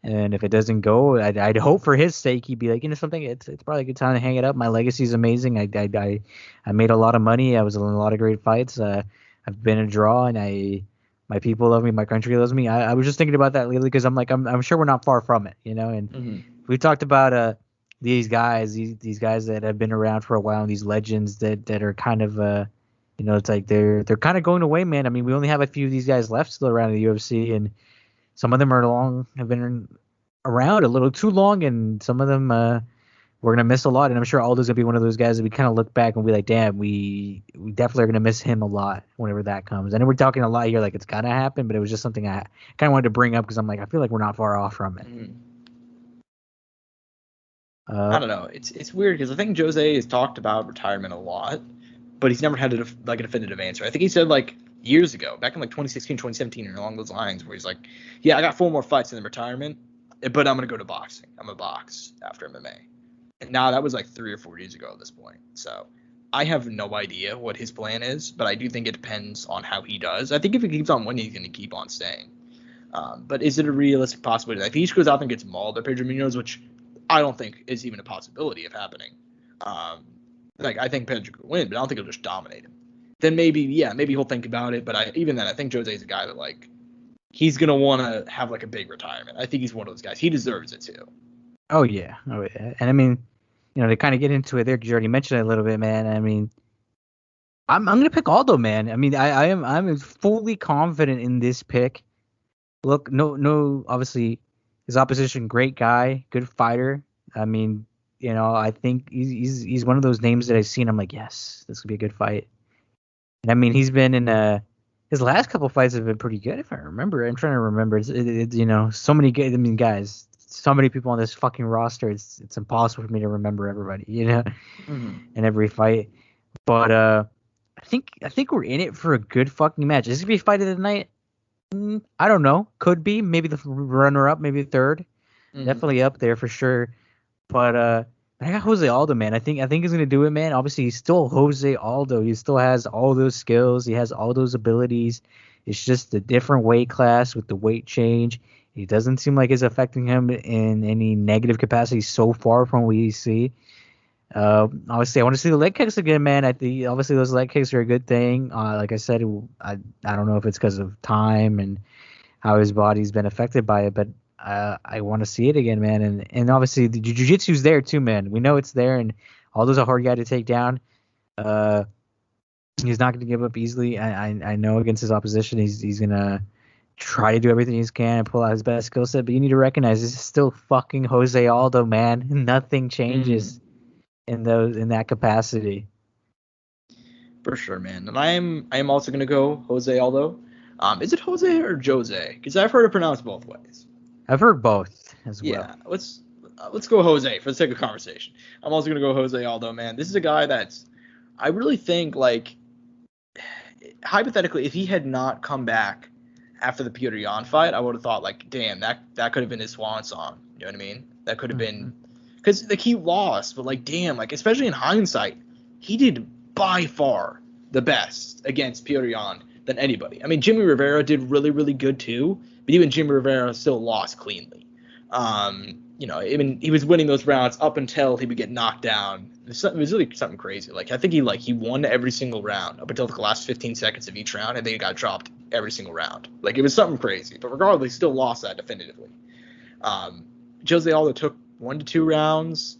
And if it doesn't go, I'd hope for his sake he'd be like, something. It's probably a good time to hang it up. My legacy is amazing. I made a lot of money. I was in a lot of great fights. I've been a draw, and my people love me. My country loves me. I was just thinking about that lately because I'm like, I'm sure we're not far from it, And we talked about these guys that have been around for a while, and these legends that are kind of it's like they're kind of going away, man. I mean, we only have a few of these guys left still around in the UFC, and some of them have been around a little too long, and some of them we're gonna miss a lot. And I'm sure Aldo's gonna be one of those guys that we kind of look back and be like, damn, we definitely are gonna miss him a lot whenever that comes. I know we're talking a lot here, like it's gotta happen, but it was just something I kind of wanted to bring up because I'm like, I feel like we're not far off from it. I don't know. It's weird because I think Jose has talked about retirement a lot, but he's never had a definitive answer. I think he said like years ago, back in like 2016, 2017, or along those lines, where he's like, yeah, I got 4 more fights in the retirement, but I'm going to go to boxing. I'm going to box after MMA. And now that was like 3 or 4 years ago at this point. So I have no idea what his plan is, but I do think it depends on how he does. I think if he keeps on winning, he's going to keep on staying. But is it a realistic possibility? If he just goes out and gets mauled by Pedro Munoz, which I don't think is even a possibility of happening. I think Pedro could win, but I don't think he'll just dominate him. Then maybe he'll think about it. But even then, I think Jose's a guy that like he's gonna want to have like a big retirement. I think he's one of those guys. He deserves it too. Oh yeah. And I mean, to kind of get into it there, because you already mentioned it a little bit, man. I mean, I'm gonna pick Aldo, man. I mean, I'm fully confident in this pick. Look, no, obviously his opposition, great guy, good fighter. I mean, I think he's one of those names that I've seen. I'm like, yes, this could be a good fight. And I mean, he's been in his last couple fights have been pretty good, if I remember. I'm trying to remember. So many good. I mean, guys, so many people on this fucking roster. It's impossible for me to remember everybody, in every fight. But I think we're in it for a good fucking match. Is this gonna be fight of the night? I don't know. Could be. Maybe the runner-up. Maybe the third. Definitely up there for sure. But I got Jose Aldo, man. I think he's gonna do it, man. Obviously, he's still Jose Aldo. He still has all those skills. He has all those abilities. It's just a different weight class with the weight change. It doesn't seem like it's affecting him in any negative capacity so far from what we see. Obviously, I want to see the leg kicks again, man. Obviously those leg kicks are a good thing. Like I said, I don't know if it's because of time and how his body's been affected by it, but I want to see it again, man. And obviously the jiu-jitsu's there too, man. We know it's there, and Aldo's a hard guy to take down. He's not going to give up easily. I know against his opposition, he's going to try to do everything he can and pull out his best skill set. But you need to recognize this is still fucking Jose Aldo, man. Nothing changes in that capacity. For sure, man. And I am also going to go Jose Aldo. Is it Jose or Jose? Because I've heard it pronounced both ways. I've heard both as well. Yeah, let's go Jose for the sake of conversation. I'm also gonna go Jose Aldo, man. This is a guy that's I really think like hypothetically, if he had not come back after the Petr Yan fight, I would have thought like, damn, that could have been his swan song. You know what I mean? That could have been because like he lost, but like damn, like especially in hindsight, he did by far the best against Petr Yan than anybody. I mean, Jimmy Rivera did really, really good too, but even Jimmy Rivera still lost cleanly. You know, I mean, he was winning those rounds up until he would get knocked down. It was really something crazy. Like I think he won every single round up until the last 15 seconds of each round, and then he got dropped every single round. Like it was something crazy, but regardless, he still lost that definitively. Jose Aldo took 1 to 2 rounds.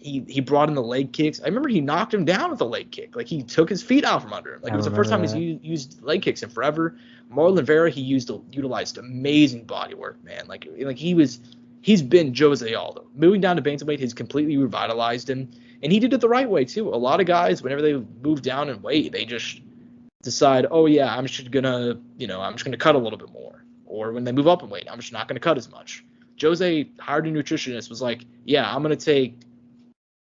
He brought in the leg kicks. I remember he knocked him down with a leg kick. Like he took his feet out from under him. Like it was the first time he's used leg kicks in forever. Marlon Vera, he utilized amazing body work, man. Like he's been Jose Aldo. Moving down to bantamweight has completely revitalized him, and he did it the right way too. A lot of guys, whenever they move down in weight, they just decide, oh yeah, I'm just gonna cut a little bit more. Or when they move up in weight, I'm just not gonna cut as much. Jose hired a nutritionist, was like, yeah, I'm going to take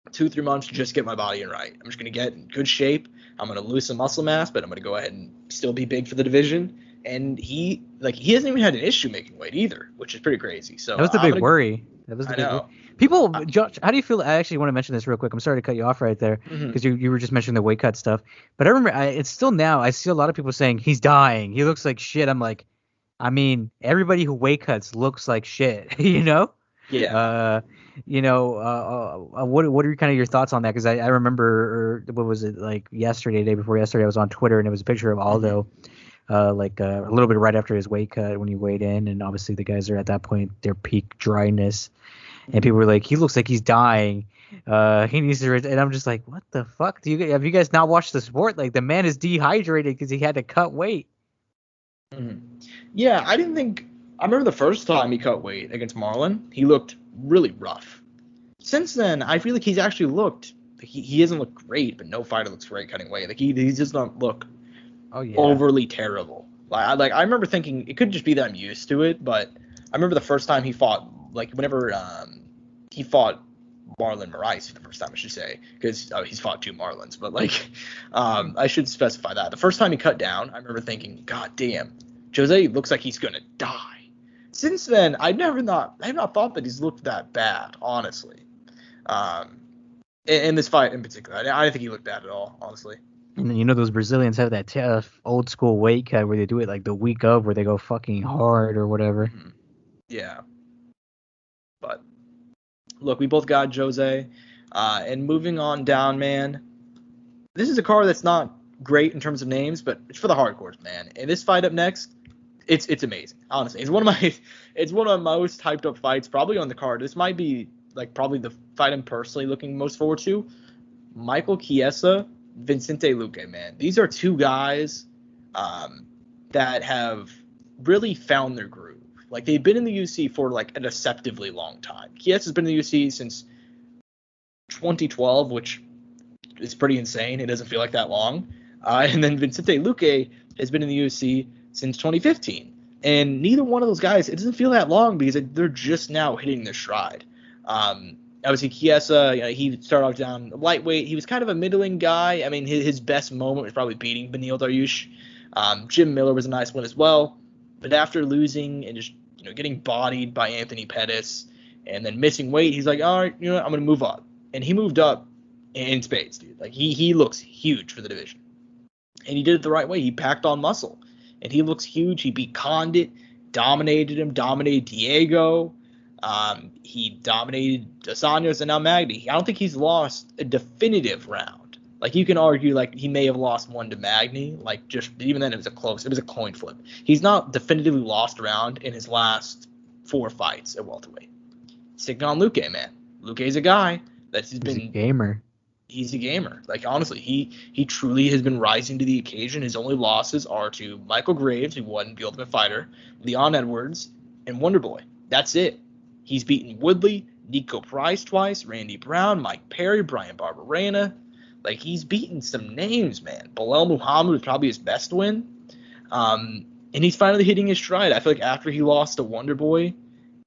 2-3 months to just get my body in right. I'm just going to get in good shape. I'm going to lose some muscle mass, but I'm going to go ahead and still be big for the division. And he hasn't even had an issue making weight either, which is pretty crazy. So that was the big worry. That was the big worry. People, Josh, how do you feel? I actually want to mention this real quick. I'm sorry to cut you off right there because you were just mentioning the weight cut stuff. But I remember it's still now. I see a lot of people saying he's dying. He looks like shit. I'm like, I mean, everybody who weight cuts looks like shit, you know? Yeah. What are kind of your thoughts on that? Because I remember, what was it, like yesterday, day before yesterday, I was on Twitter and it was a picture of Aldo, a little bit right after his weight cut when he weighed in. And obviously the guys are at that point, their peak dryness. And people were like, he looks like he's dying. He needs to, and I'm just like, what the fuck? Have you guys not watched the sport? Like the man is dehydrated because he had to cut weight. Yeah, I remember the first time he cut weight against Marlon, he looked really rough. Since then, I feel like he's actually looked, he doesn't look great, but no fighter looks great cutting weight. Like he does not look overly terrible. Like I remember thinking it could just be that I'm used to it, but I remember the first time he fought, like whenever he fought Marlon Moraes for the first time, I should say, because he's fought 2 Marlons, but like I should specify that. The first time he cut down, I remember thinking, God damn, Jose looks like he's gonna die. Since then, I have not thought that he's looked that bad, honestly. In this fight in particular, I didn't think he looked bad at all, honestly. And then those Brazilians have that tough old school weight cut where they do it like the week of, where they go fucking hard or whatever. Yeah. But look, we both got Jose, and moving on down, man. This is a card that's not great in terms of names, but it's for the hardcores, man. And this fight up next, it's amazing. Honestly, it's one of my most hyped up fights probably on the card. This might be like probably the fight I'm personally looking most forward to. Michael Chiesa, Vicente Luque, man. These are 2 guys that have really found their groove. Like they've been in the UFC for like a deceptively long time. Chiesa's been in the UFC since 2012, which is pretty insane. It doesn't feel like that long. And then Vicente Luque has been in the UFC since 2015. And neither one of those guys, it doesn't feel that long because they're just now hitting their stride. Obviously, Chiesa, he started off down lightweight. He was kind of a middling guy. I mean, his best moment was probably beating Beneil Dariush. Jim Miller was a nice one as well. But after losing and just getting bodied by Anthony Pettis and then missing weight, he's like, all right, I'm going to move up. And he moved up in spades, dude. Like, he looks huge for the division. And he did it the right way. He packed on muscle. And he looks huge. He beat Condit, dominated him, dominated Diego. He dominated Dos Anjos and now Magny. I don't think he's lost a definitive round. Like, you can argue, like, he may have lost one to Magny. Like, just even then, it was a coin flip. He's not definitively lost a round in his last 4 fights at welterweight. Sticking on Luque, man. Luque's a guy that's been... He's a gamer. He's a gamer. Like, honestly, he truly has been rising to the occasion. His only losses are to Michael Graves, who won the Ultimate Fighter, Leon Edwards, and Wonderboy. That's it. He's beaten Woodley, Nico Price twice, Randy Brown, Mike Perry, Brian Barberena. Like, he's beaten some names, man. Bilal Muhammad was probably his best win. And he's finally hitting his stride. I feel like after he lost to Wonderboy,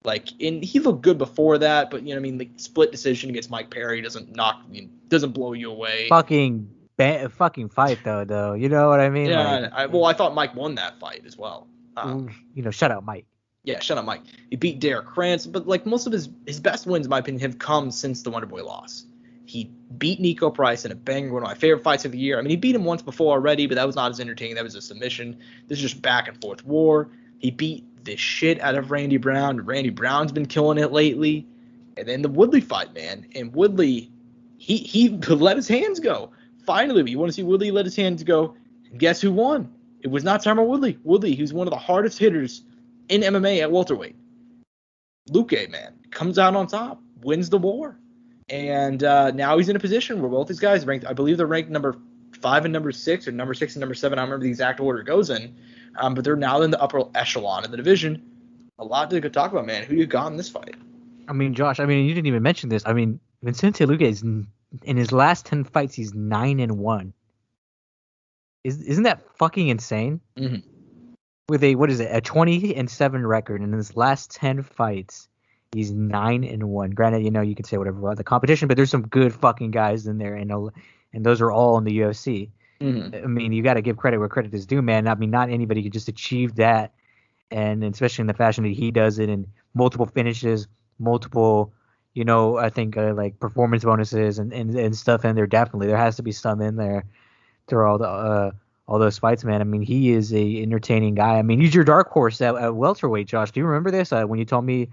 and he looked good before that, but the split decision against Mike Perry doesn't blow you away. Fucking fight though. You know what I mean? Yeah. I thought Mike won that fight as well. Shut up, Mike. Yeah, shut up, Mike. He beat Derek Krantz, but like most of his best wins, in my opinion, have come since the Wonderboy loss. He beat Nico Price in a banger, one of my favorite fights of the year. I mean, he beat him once before already, but that was not as entertaining. That was a submission. This is just back and forth war. He beat the shit out of Randy Brown. Randy Brown's been killing it lately. And then the Woodley fight, man. And Woodley, he let his hands go. Finally, you want to see Woodley let his hands go. And guess who won? It was not Tyron Woodley. Woodley, who's one of the hardest hitters in MMA at welterweight. Luque, man, comes out on top, wins the war. And now he's in a position where both these guys ranked, I believe they're ranked number 5 and number 6, or number 6 and number 7. I don't remember the exact order it goes in. But they're now in the upper echelon of the division. A lot to talk about, man. Who you got in this fight? I mean, Josh, you didn't even mention this. I mean, Vicente Luque is, in his last 10 fights, he's 9-1. Isn't that fucking insane? Mm-hmm. With a 20-7 record, and in his last 10 fights, he's 9-1. Granted, you could say whatever about the competition, but there's some good fucking guys in there, and those are all in the UFC. Mm-hmm. I mean, you got to give credit where credit is due, man. I mean, not anybody could just achieve that, and especially in the fashion that he does it, in multiple finishes, multiple, I think like performance bonuses and stuff in there. Definitely, there has to be some in there through all those fights, man. I mean, he is a entertaining guy. I mean, he's your dark horse at welterweight, Josh. Do you remember this when you told me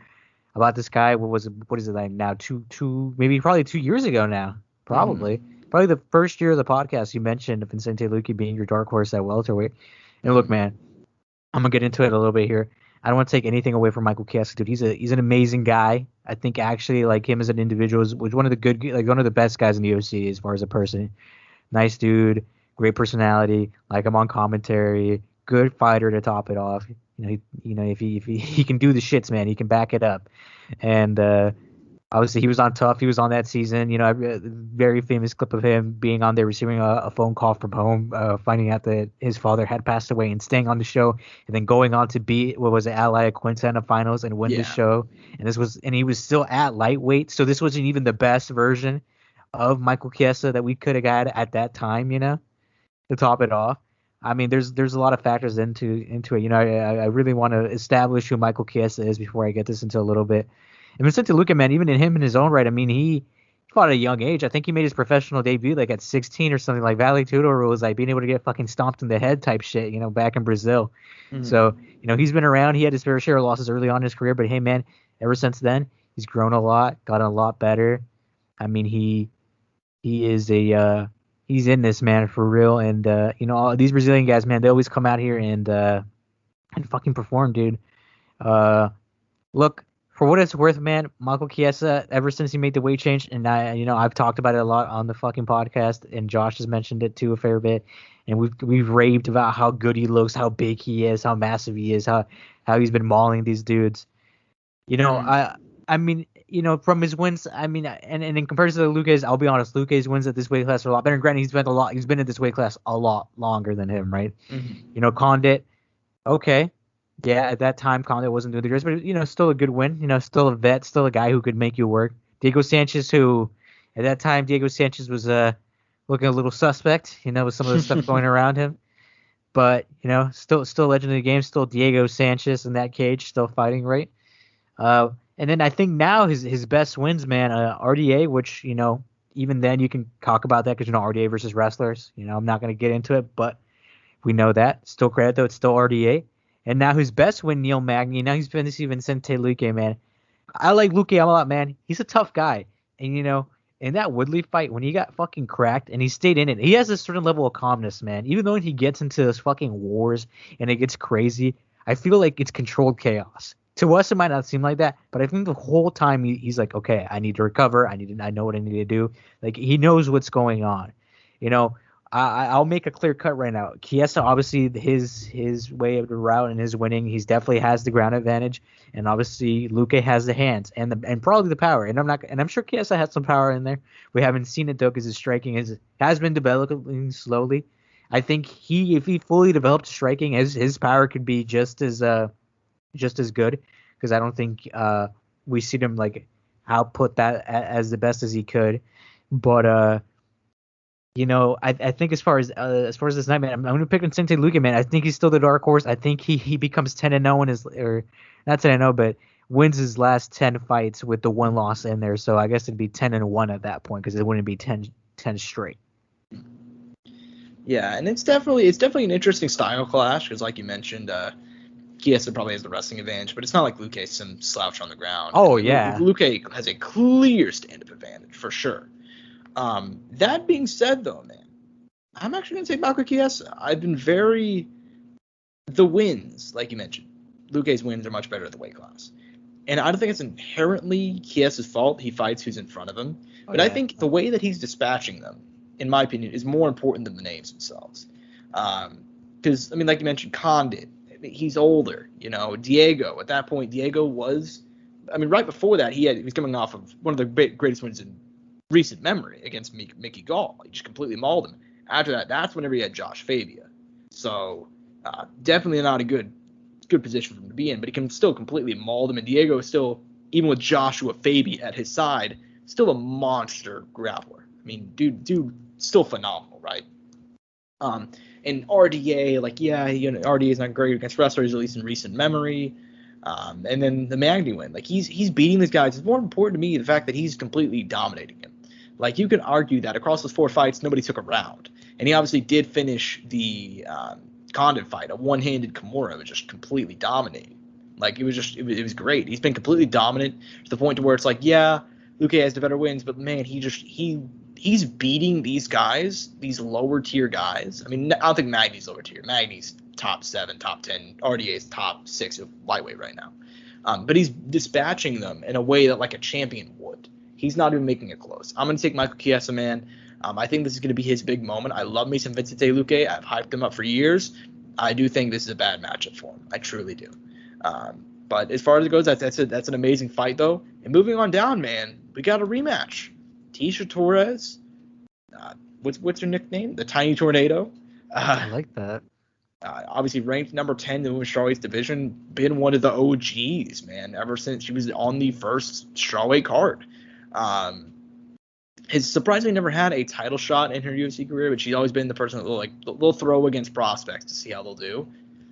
about this guy? What is it like now? Probably 2 years ago now. Probably the first year of the podcast, you mentioned Vicente Luque being your dark horse at welterweight. And look, man, I'm gonna get into it a little bit here. I don't want to take anything away from Michael Chiesa, dude. He's an amazing guy. I think actually, like, him as an individual was one of the best guys in the UFC as far as a person. Nice dude, great personality. Like him on commentary, good fighter to top it off. If he can do the shits, man, he can back it up. And obviously, he was on Tough. He was on that season. A very famous clip of him being on there, receiving a phone call from home, finding out that his father had passed away, and staying on the show, and then going on to beat Ally at Quinta in the finals and win the show. And he was still at lightweight, so this wasn't even the best version of Michael Chiesa that we could have got at that time, to top it off. I mean, there's a lot of factors into it. I really want to establish who Michael Chiesa is before I get this into a little bit. And Vicente Luque, man, even in his own right, I mean, he fought at a young age. I think he made his professional debut like at 16 or something. Like Vale Tudo was like being able to get fucking stomped in the head type shit, back in Brazil. Mm-hmm. So, he's been around. He had his fair share of losses early on in his career, but hey, man, ever since then, he's grown a lot, gotten a lot better. I mean, he is he's in this, man, for real. And all these Brazilian guys, man, they always come out here and fucking perform, dude. Look, for what it's worth, man, Michael Chiesa, ever since he made the weight change, and I've talked about it a lot on the fucking podcast, and Josh has mentioned it too a fair bit, and we've raved about how good he looks, how big he is, how massive he is, how he's been mauling these dudes. I mean, from his wins, I mean, and in comparison to Luque's, I'll be honest, Luque's wins at this weight class are a lot better. And granted, he's been at this weight class a lot longer than him, right? Mm-hmm. Condit, okay. Yeah, at that time, Condit wasn't doing the greatest, but, still a good win. Still a vet, still a guy who could make you work. Diego Sanchez, who, at that time, was looking a little suspect, with some of the stuff going around him. But, still legend of the game, still Diego Sanchez in that cage, still fighting, right? And then I think now his best wins, man, RDA, which, even then you can talk about that because, RDA versus wrestlers. I'm not going to get into it, but we know that. Still credit, though, it's still RDA. And now his best win, Neil Magny. Now he's been to see Vicente Luque, man. I like Luque a lot, man. He's a tough guy. And, in that Woodley fight, when he got fucking cracked and he stayed in it, he has a certain level of calmness, man. Even though he gets into those fucking wars and it gets crazy, I feel like it's controlled chaos. To us, it might not seem like that, but I think the whole time he's like, okay, I need to recover. I know what I need to do. Like, he knows what's going on. I'll make a clear cut right now. Chiesa, obviously, his way of the route and his winning, he's definitely has the ground advantage, and obviously Luque has the hands and probably the power. And I'm sure Chiesa has some power in there. We haven't seen it though, because his striking has been developing slowly. I think if he fully developed striking, his power could be just as good, because I don't think we see him like output that as the best as he could. But I think as far as this night, man, I'm going to pick Vicente Luque, man. I think he's still the dark horse. I think he becomes 10-0 or not 10-0, but wins his last 10 fights with the one loss in there. So I guess it'd be 10-1 at that point because it wouldn't be 10 straight. Yeah, and it's definitely an interesting style clash because, like you mentioned, Chiesa probably has the wrestling advantage, but it's not like Luque's some slouch on the ground. Oh, yeah. Luque has a clear stand-up advantage for sure. That being said, though, man, I'm actually going to take Michael Chiesa. The wins, like you mentioned, Luque's wins are much better at the weight class. And I don't think it's inherently Chiesa's fault. He fights who's in front of him. But I think the way that he's dispatching them, in my opinion, is more important than the names themselves. Because, like you mentioned, Condit, he's older. Diego, at that point, right before that, he was coming off of one of the greatest wins in recent memory against Mickey Gall. He just completely mauled him. After that, that's whenever he had Josh Fabia. So definitely not a good position for him to be in, but he can still completely maul him. And Diego is still, even with Joshua Fabia at his side, still a monster grappler. Dude, still phenomenal, right? And RDA, RDA is not great against wrestlers, at least in recent memory. And then the Magny win, he's beating these guys. It's more important to me the fact that he's completely dominating him. You can argue that across those 4 fights, nobody took a round. And he obviously did finish the Condit fight, a one-handed Kimura, was just completely dominating. It was great. He's been completely dominant to the point to where it's Luque has the better wins, but man, he's beating these guys, these lower tier guys. I don't think Magny's lower tier. Magny's top 7, top 10. RDA's top 6 of lightweight right now. But he's dispatching them in a way that a champion would. He's not even making it close. I'm going to take Michael Chiesa, man. I think this is going to be his big moment. I love me some Vicente Luque. I've hyped him up for years. I do think this is a bad matchup for him. I truly do. But as far as it goes, that's an amazing fight, though. And moving on down, man, we got a rematch. Tecia Torres. What's her nickname? The Tiny Tornado. I like that. Obviously ranked number 10 in the women's strawweight division. Been one of the OGs, man, ever since she was on the first strawweight card. Has surprisingly never had a title shot in her UFC career, but she's always been the person that will throw against prospects to see how they'll do.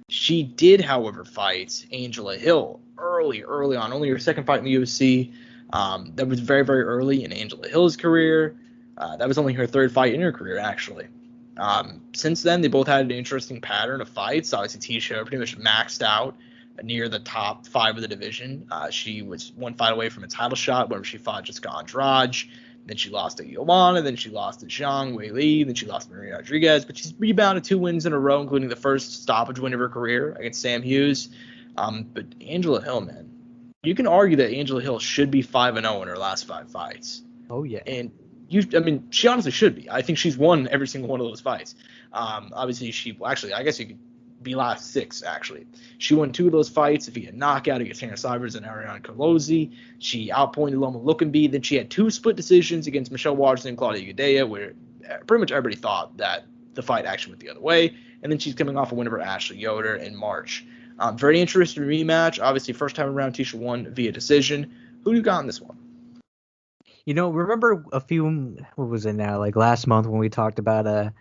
She did, however, fight Angela Hill early on, only her second fight in the UFC. That was very, very early in Angela Hill's career. That was only her third fight in her career, actually. Since then, they both had an interesting pattern of fights. Obviously, Tecia pretty much maxed out near the top 5 of the division. She was one fight away from a title shot whenever she fought Jessica Andrade. Then she lost to Joanna. Then she lost to Zhang Weili. Then she lost to Maria Rodriguez. But she's rebounded 2 wins in a row, including the first stoppage win of her career against Sam Hughes. But Angela Hill, man, you can argue that Angela Hill should be 5-0 in her last 5 fights. Oh, yeah. And she honestly should be. I think she's won every single one of those fights. Obviously, I guess you could be last 6, actually. She won 2 of those fights via knockout against Hannah Cybers and Ariane Colosi. She outpointed Loma Lukenby. Then she had 2 split decisions against Michelle Waterson and Claudia Gadelha, where pretty much everybody thought that the fight actually went the other way. And then she's coming off a win over Ashley Yoder in March. Very interesting rematch. Obviously, first time around, Tecia won via decision. Who do you got in this one? Remember what was it now? Last month when we talked about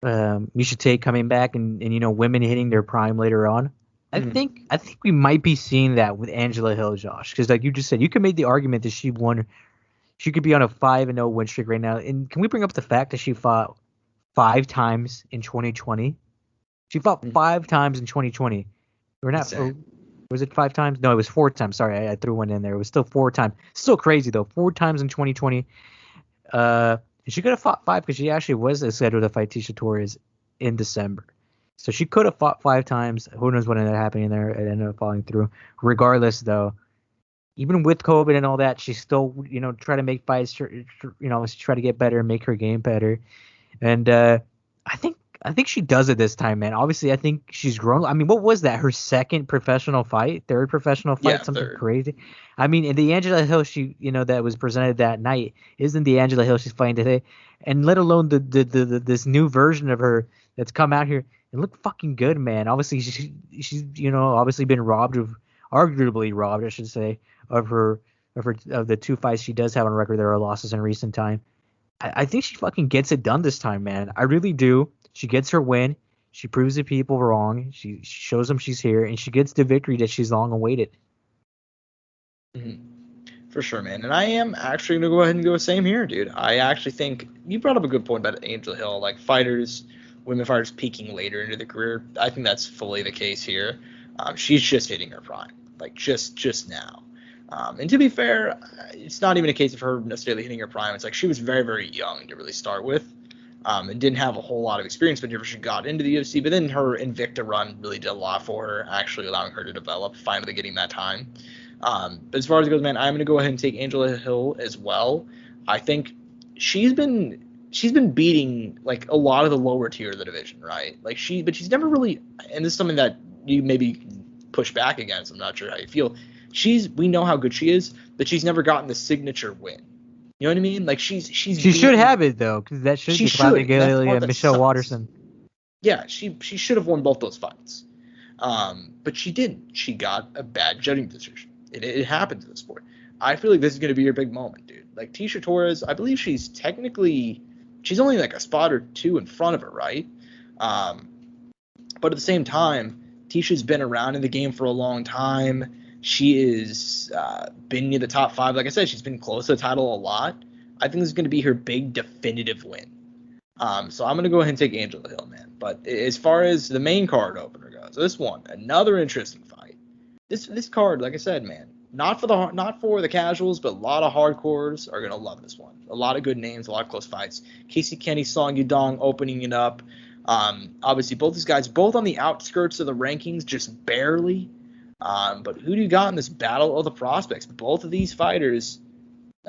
Miesha Tate coming back and women hitting their prime later on. I think we might be seeing that with Angela Hill, Josh, because like you just said, you could make the argument that she could be on a 5-0 win streak right now. And can we bring up the fact that she fought 5 times in 2020? She fought 5 times in 2020. We're not. Was it 5 times? No, it was 4 times. Sorry, I threw one in there. It was still 4 times. Still crazy though. 4 times in 2020. She could have fought 5 because she actually was scheduled to fight Tecia Torres in December. So she could have fought 5 times. Who knows what ended up happening there? It ended up falling through. Regardless, though, even with COVID and all that, she still, try to make fights, try to get better, make her game better. And I think she does it this time, man. Obviously, I think she's grown. I mean, what was that? Her second professional fight? Third professional fight? Yeah, something third. Crazy. I mean, and the Angela Hill that was presented that night isn't the Angela Hill she's fighting today. And let alone the this new version of her that's come out here and look fucking good, man. Obviously, she's obviously been arguably robbed, I should say, of the 2 fights she does have on record. There are losses in recent time. I think she fucking gets it done this time, man. I really do. She gets her win. She proves the people wrong. She shows them she's here, and she gets the victory that she's long awaited. Mm-hmm. For sure, man. And I am actually going to go ahead and go same here, dude. I actually think you brought up a good point about Angel Hill. Like women fighters peaking later into the career. I think that's fully the case here. She's just hitting her prime, like just now. And to be fair, it's not even a case of her necessarily hitting her prime. It's like she was very, very young to really start with. And didn't have a whole lot of experience whenever she got into the UFC. But then her Invicta run really did a lot for her, actually allowing her to develop, finally getting that time. But as far as it goes, man, I'm going to go ahead and take Angela Hill as well. I think she's been beating like a lot of the lower tier of the division, right? But she's never really, and this is something that you maybe push back against. I'm not sure how you feel. We know how good she is, but she's never gotten the signature win. You know what I mean? Like she should have it though, because that should be Claudia Michelle Watterson. Yeah, she should have won both those fights, but she didn't. She got a bad judging decision. It happens in the sport. I feel like this is going to be your big moment, dude. Like Tisha Torres, I believe she's only like a spot or two in front of her, right? But at the same time, Tisha's been around in the game for a long time. She is been near the top 5. Like I said, she's been close to the title a lot. I think this is going to be her big definitive win. So I'm going to go ahead and take Angela Hill, man. But as far as the main card opener goes, this one, another interesting fight. This card, like I said, man, not for the casuals, but a lot of hardcores are going to love this one. A lot of good names, a lot of close fights. Casey Kenny, Song Yudong opening it up. Obviously, both these guys, both on the outskirts of the rankings, just barely. But who do you got in this battle of the prospects? Both of these fighters,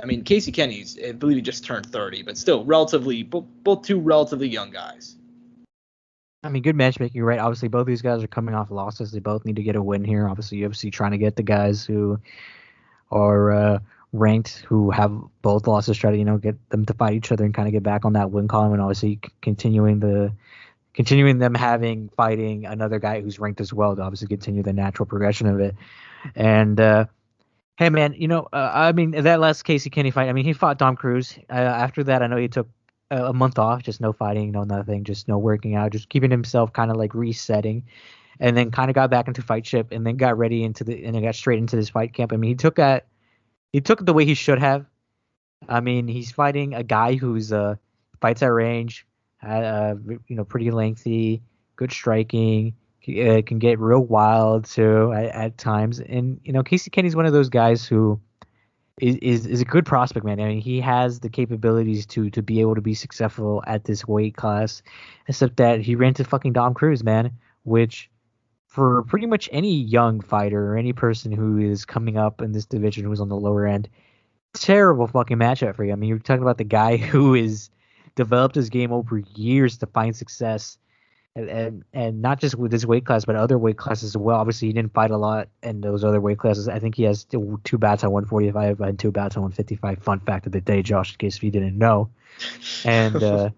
I mean, Casey Kenny's, I believe he just turned 30, but still both two relatively young guys. I mean, good matchmaking, right? Obviously, both these guys are coming off losses. They both need to get a win here. Obviously, UFC trying to get the guys who are ranked, who have both losses, try to get them to fight each other and kind of get back on that win column, and obviously continuing them fighting another guy who's ranked as well to obviously continue the natural progression of it. And hey, man, I mean, that last Casey Kenny fight, I mean, he fought Dom Cruz. After that, I know he took a month off, just no fighting, no nothing, just no working out, just keeping himself kind of like resetting, and then kind of got back into fight ship, and then got ready and then got straight into this fight camp. I mean, he took it the way he should have. I mean, he's fighting a guy who's fights at range, pretty lengthy, good striking, can get real wild too at times, and Casey Kenny's one of those guys who is a good prospect, man. I mean, he has the capabilities to be able to be successful at this weight class, except that he ran to fucking Dom Cruz, man, which for pretty much any young fighter or any person who is coming up in this division who's on the lower end, terrible fucking matchup for you. I mean, you're talking about the guy who is developed his game over years to find success. And not just with his weight class, but other weight classes as well. Obviously, he didn't fight a lot in those other weight classes. I think he has 2 bouts at 145 and 2 bouts at 155. Fun fact of the day, Josh, in case if you didn't know. And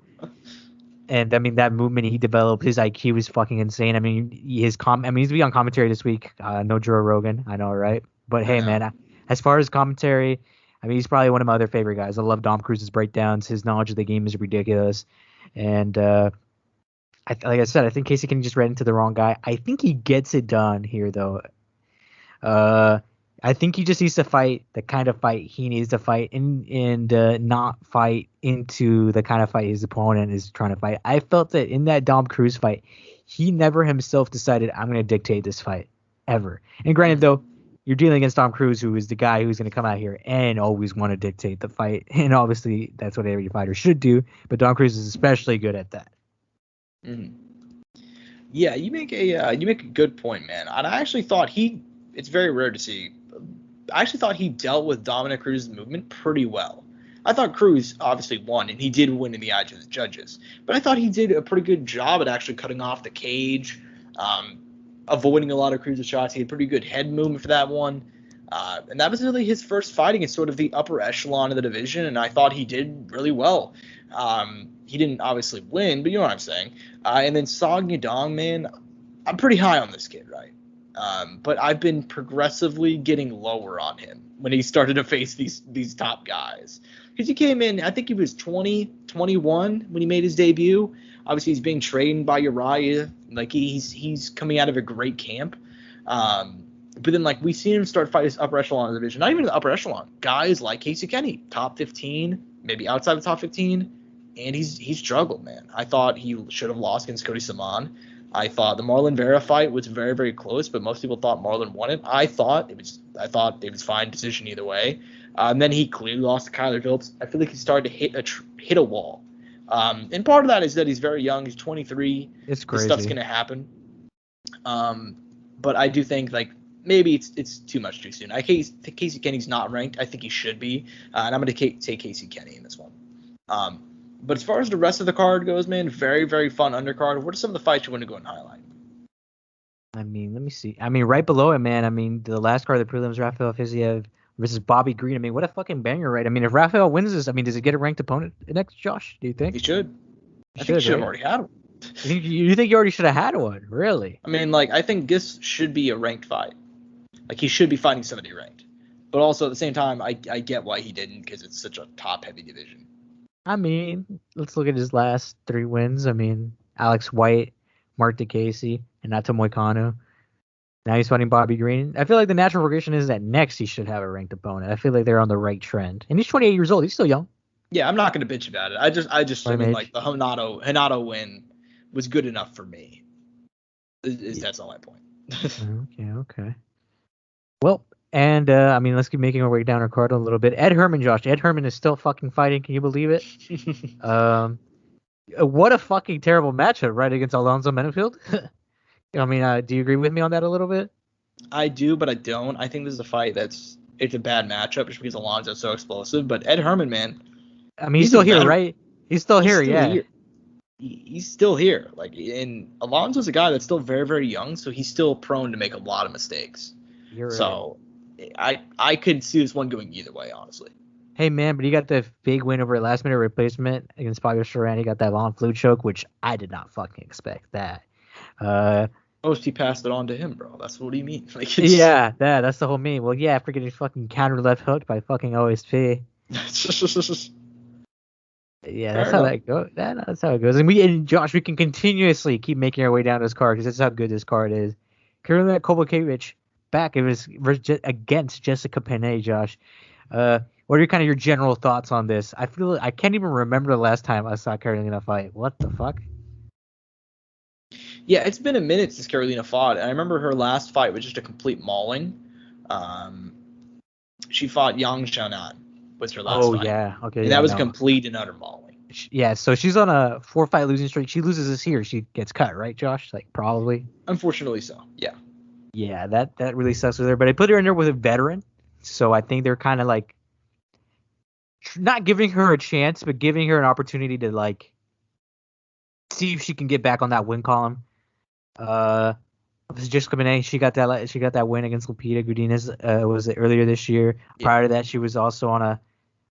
and I mean, that movement he developed, his IQ is fucking insane. I mean, he's to be on commentary this week. No Joe Rogan, I know, right? But hey, man, as far as commentary, I mean, he's probably one of my other favorite guys. I love Dom Cruz's breakdowns. His knowledge of the game is ridiculous, and like I said, I think Casey Kenny just ran into the wrong guy. I think he gets it done here, though. I think he just needs to fight the kind of fight he needs to fight and not fight into the kind of fight his opponent is trying to fight. I felt that in that Dom Cruz fight, he never himself decided, I'm going to dictate this fight, ever. And granted, though, you're dealing against Dom Cruz, who is the guy who's going to come out here and always want to dictate the fight. And obviously, that's what every fighter should do. But Dom Cruz is especially good at that. Mm-hmm. Yeah, you make a good point, man. And I actually thought it's very rare to see. I actually thought he dealt with Dominic Cruz's movement pretty well. I thought Cruz obviously won, and he did win in the eyes of the judges. But I thought he did a pretty good job at actually cutting off the cage, avoiding a lot of Cruz's shots. He had pretty good head movement for that one. And that was really his first fight against sort of the upper echelon of the division, and I thought he did really well. He didn't obviously win, but you know what I'm saying. And then Song Yudong, man, I'm pretty high on this kid, right? But I've been progressively getting lower on him when he started to face these top guys. Because he came in, I think he was 20, 21 when he made his debut. Obviously, he's being trained by Uriah. Like, he's coming out of a great camp. But then, like, we've seen him start fighting this upper echelon of the division. Not even the upper echelon. Guys like Casey Kenny, top 15, maybe outside the top 15. And he's struggled, man. I thought he should have lost against Cody Saman. I thought the Marlon Vera fight was very, very close, but most people thought Marlon won it. I thought it was fine decision either way. And then he clearly lost to Kyler Phillips. I feel like he started to hit a wall. And part of that is that he's very young. He's 23. It's crazy. This stuff's gonna happen. But I do think like maybe it's too much too soon. I think Casey Kenny's not ranked. I think he should be. And I'm gonna take Casey Kenny in this one. But as far as the rest of the card goes, man, very, very fun undercard. What are some of the fights you want to go and highlight? I mean, let me see. I mean, right below it, man. I mean, the last card of the prelims, Rafael Fiziev versus Bobby Green. I mean, what a fucking banger, right? I mean, if Rafael wins this, I mean, does he get a ranked opponent next, Josh? Do you think? He should. I think he should have already had one. You think you already should have had one? Really? I mean, like, I think this should be a ranked fight. Like, he should be fighting somebody ranked. But also, at the same time, I get why he didn't, because it's such a top-heavy division. I mean, let's look at his last 3 wins. I mean, Alex White, Mark DeCasey, and Nato Moicano. Now he's fighting Bobby Green. I feel like the natural progression is that next he should have a ranked opponent. I feel like they're on the right trend. And he's 28 years old. He's still young. Yeah, I'm not going to bitch about it. I mean, like, the Hanato win was good enough for me. That's all my point. Okay. Well, and, I mean, let's keep making our way down our card a little bit. Ed Herman, Josh. Ed Herman is still fucking fighting. Can you believe it? What a fucking terrible matchup, right, against Alonzo Menefield? I mean, do you agree with me on that a little bit? I do, but I don't. I think this is a fight it's a bad matchup just because Alonzo's so explosive. But Ed Herman, man. I mean, he's still here, right? He's still here. He's still here. Like, and Alonzo's a guy that's still very, very young, so he's still prone to make a lot of mistakes. You're right. So I could see this one going either way, honestly. Hey, man, but he got the big win over a last-minute replacement against Fabio Sharan. He got that long flu choke, which I did not fucking expect that. Most he passed it on to him, bro. That's what he means. Like, that's the whole meme. Well, yeah, after getting fucking counter left hooked by fucking OSP. Yeah, that's how that goes. That's how it goes. And Josh, we can continuously keep making our way down this card because that's how good this card is. Karolina Kowalkiewicz back. It was against Jessica Penne, Josh. What are your general thoughts on this? I feel I can't even remember the last time I saw Karolina fight. What the fuck? Yeah, it's been a minute since Karolina fought. I remember her last fight was just a complete mauling. She fought Yang Xiaonan was her last fight. Oh, yeah. Okay. And that was complete and utter mauling. Yeah, so she's on a 4-fight losing streak. She loses this here. She gets cut, right, Josh? Like, probably. Unfortunately so, yeah. Yeah, that really sucks with her. But I put her in there with a veteran. So I think they're kind of like not giving her a chance, but giving her an opportunity to like see if she can get back on that win column. Jessica Penne, she got that win against Lupita Godinez. Was it earlier this year? Yeah. Prior to that, she was also on a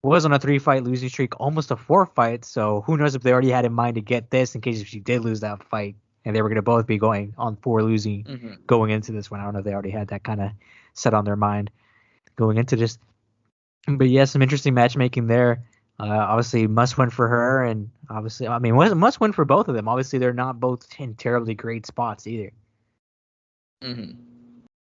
3-fight losing streak, almost a 4-fight. So who knows if they already had in mind to get this in case if she did lose that fight, and they were going to both be going on 4 losing going into this one. I don't know if they already had that kind of set on their mind going into this. But yeah, some interesting matchmaking there. Obviously, must win for her, and obviously, I mean, must win for both of them. Obviously, they're not both in terribly great spots either.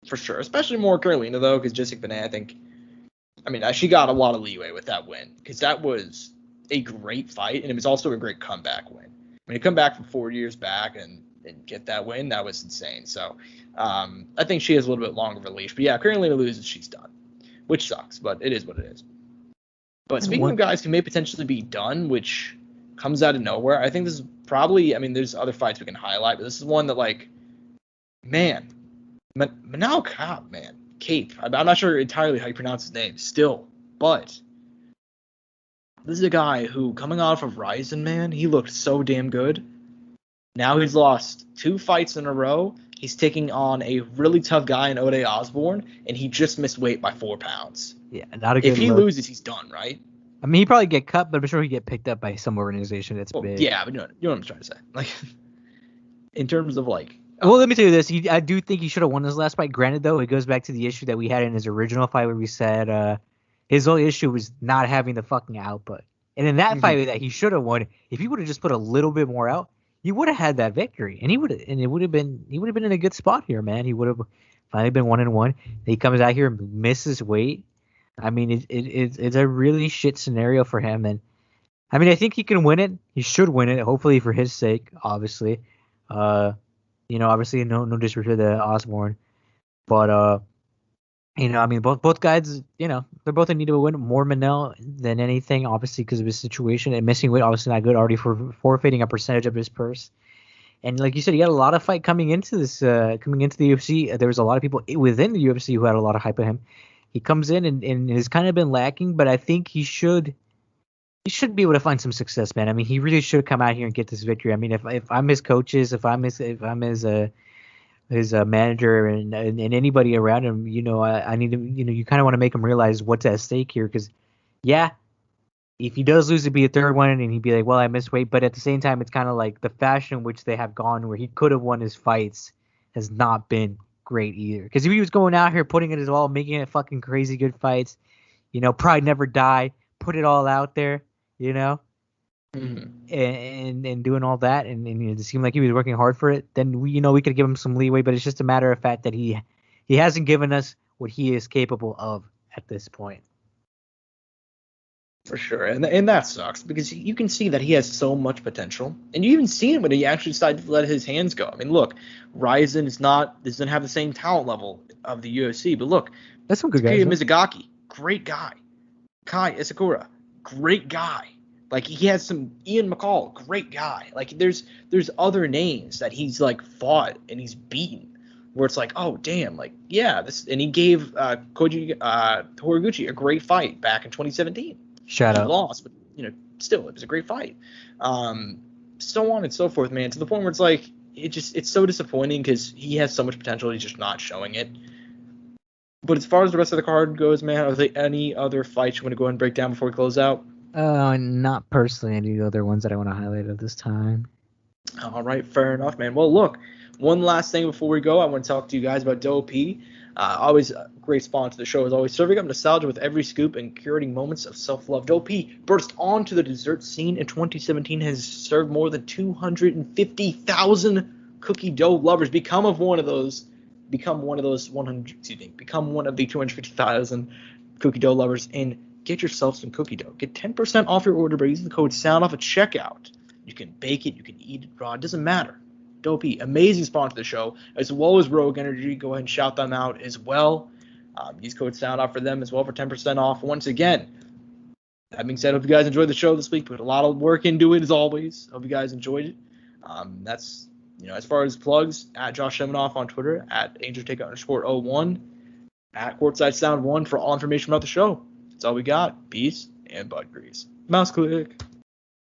For sure, especially more Karolina though, because Jessica Penne, she got a lot of leeway with that win because that was a great fight, and it was also a great comeback win. When you come back from 4 years back and get that win, that was insane. So I think she has a little bit longer of a leash. But yeah, Karolina loses, she's done, which sucks, but it is what it is. But speaking of guys who may potentially be done, which comes out of nowhere, I think this is probably, there's other fights we can highlight, but this is one that, like, man, Manal Kape, man. Cape. I'm not sure entirely how you pronounce his name still, but this is a guy who, coming off of Ryzen, man, he looked so damn good. Now he's lost 2 fights in a row. He's taking on a really tough guy in Ode Osborne, and he just missed weight by 4 pounds. Yeah, not a good If he look. loses, he's done, right? I mean, he'd probably get cut, but I'm sure he'd get picked up by some organization that's big. Yeah, but you know what I'm trying to say. Like, in terms of, like, Well, let me tell you this. I do think he should have won his last fight. Granted, though, it goes back to the issue that we had in his original fight where we said his only issue was not having the fucking output. And in that fight that he should have won, if he would have just put a little bit more out, he would have had that victory, and he would have been in a good spot here, man. He would have finally been 1-1. He comes out here and misses weight. I mean, it's a really shit scenario for him, and I mean, I think he can win it. He should win it, hopefully for his sake, obviously. Obviously, no disrespect to Osborne, but I mean, both guys, they're both in need of a win. More Manel than anything, obviously, because of his situation and missing weight, obviously not good. Already for forfeiting a percentage of his purse. And like you said, he had a lot of fight coming into the UFC. There was a lot of people within the UFC who had a lot of hype of him. He comes in and has kind of been lacking, but I think he should be able to find some success, man. I mean, he really should come out here and get this victory. I mean, if I'm his coaches, if I'm his manager and anybody around him, I need to, you kind of want to make him realize what's at stake here, because if he does lose, it'd be a third one, and he'd be like, well, I missed weight. But at the same time, it's kind of like the fashion in which they have gone, where he could have won his fights, has not been great either. Because if he was going out here, putting it as well, making it fucking crazy good fights, pride never die, put it all out there, and doing all that, and it seemed like he was working hard for it, then we could give him some leeway. But it's just a matter of fact that he hasn't given us what he is capable of at this point. For sure, and that sucks, because you can see that he has so much potential, and you even see it when he actually decided to let his hands go. I mean, look, Ryzen doesn't have the same talent level of the UFC, but look, that's some good guys. Mizugaki, great guy. Kai Isakura, great guy. Like, he has some Ian McCall, great guy. Like, there's other names that he's like fought and he's beaten, where it's like, oh damn, like, yeah, this. And he gave Koji Horiguchi a great fight back in 2017. Shout out. He lost, but still, it was a great fight. So on and so forth, man. To the point where it's like, it's so disappointing, because he has so much potential, he's just not showing it. But as far as the rest of the card goes, man, are there any other fights you want to go ahead and break down before we close out? Not personally any other ones that I want to highlight at this time. All right, fair enough, man. Well, look, one last thing before we go, I want to talk to you guys about Dope. Always a great sponsor to the show, as always, serving up nostalgia with every scoop and curating moments of self-love. Dope burst onto the dessert scene in 2017, has served more than 250,000 cookie dough lovers. Become one of the 250,000 cookie dough lovers, and get yourself some cookie dough. Get 10% off your order by using the code Soundoff at checkout. You can bake it, you can eat it raw, it doesn't matter. Dope, amazing sponsor of the show, as well as Rogue Energy. Go ahead and shout them out as well. Use code Soundoff for them as well for 10% off. Once again, that being said, hope you guys enjoyed the show this week. Put a lot of work into it, as always. Hope you guys enjoyed it. That's, as far as plugs, at Josh Evanoff on Twitter, at AngelTake_01, at Courtside Sound 1 for all information about the show. That's all we got. Peace and bud grease. Mouse click.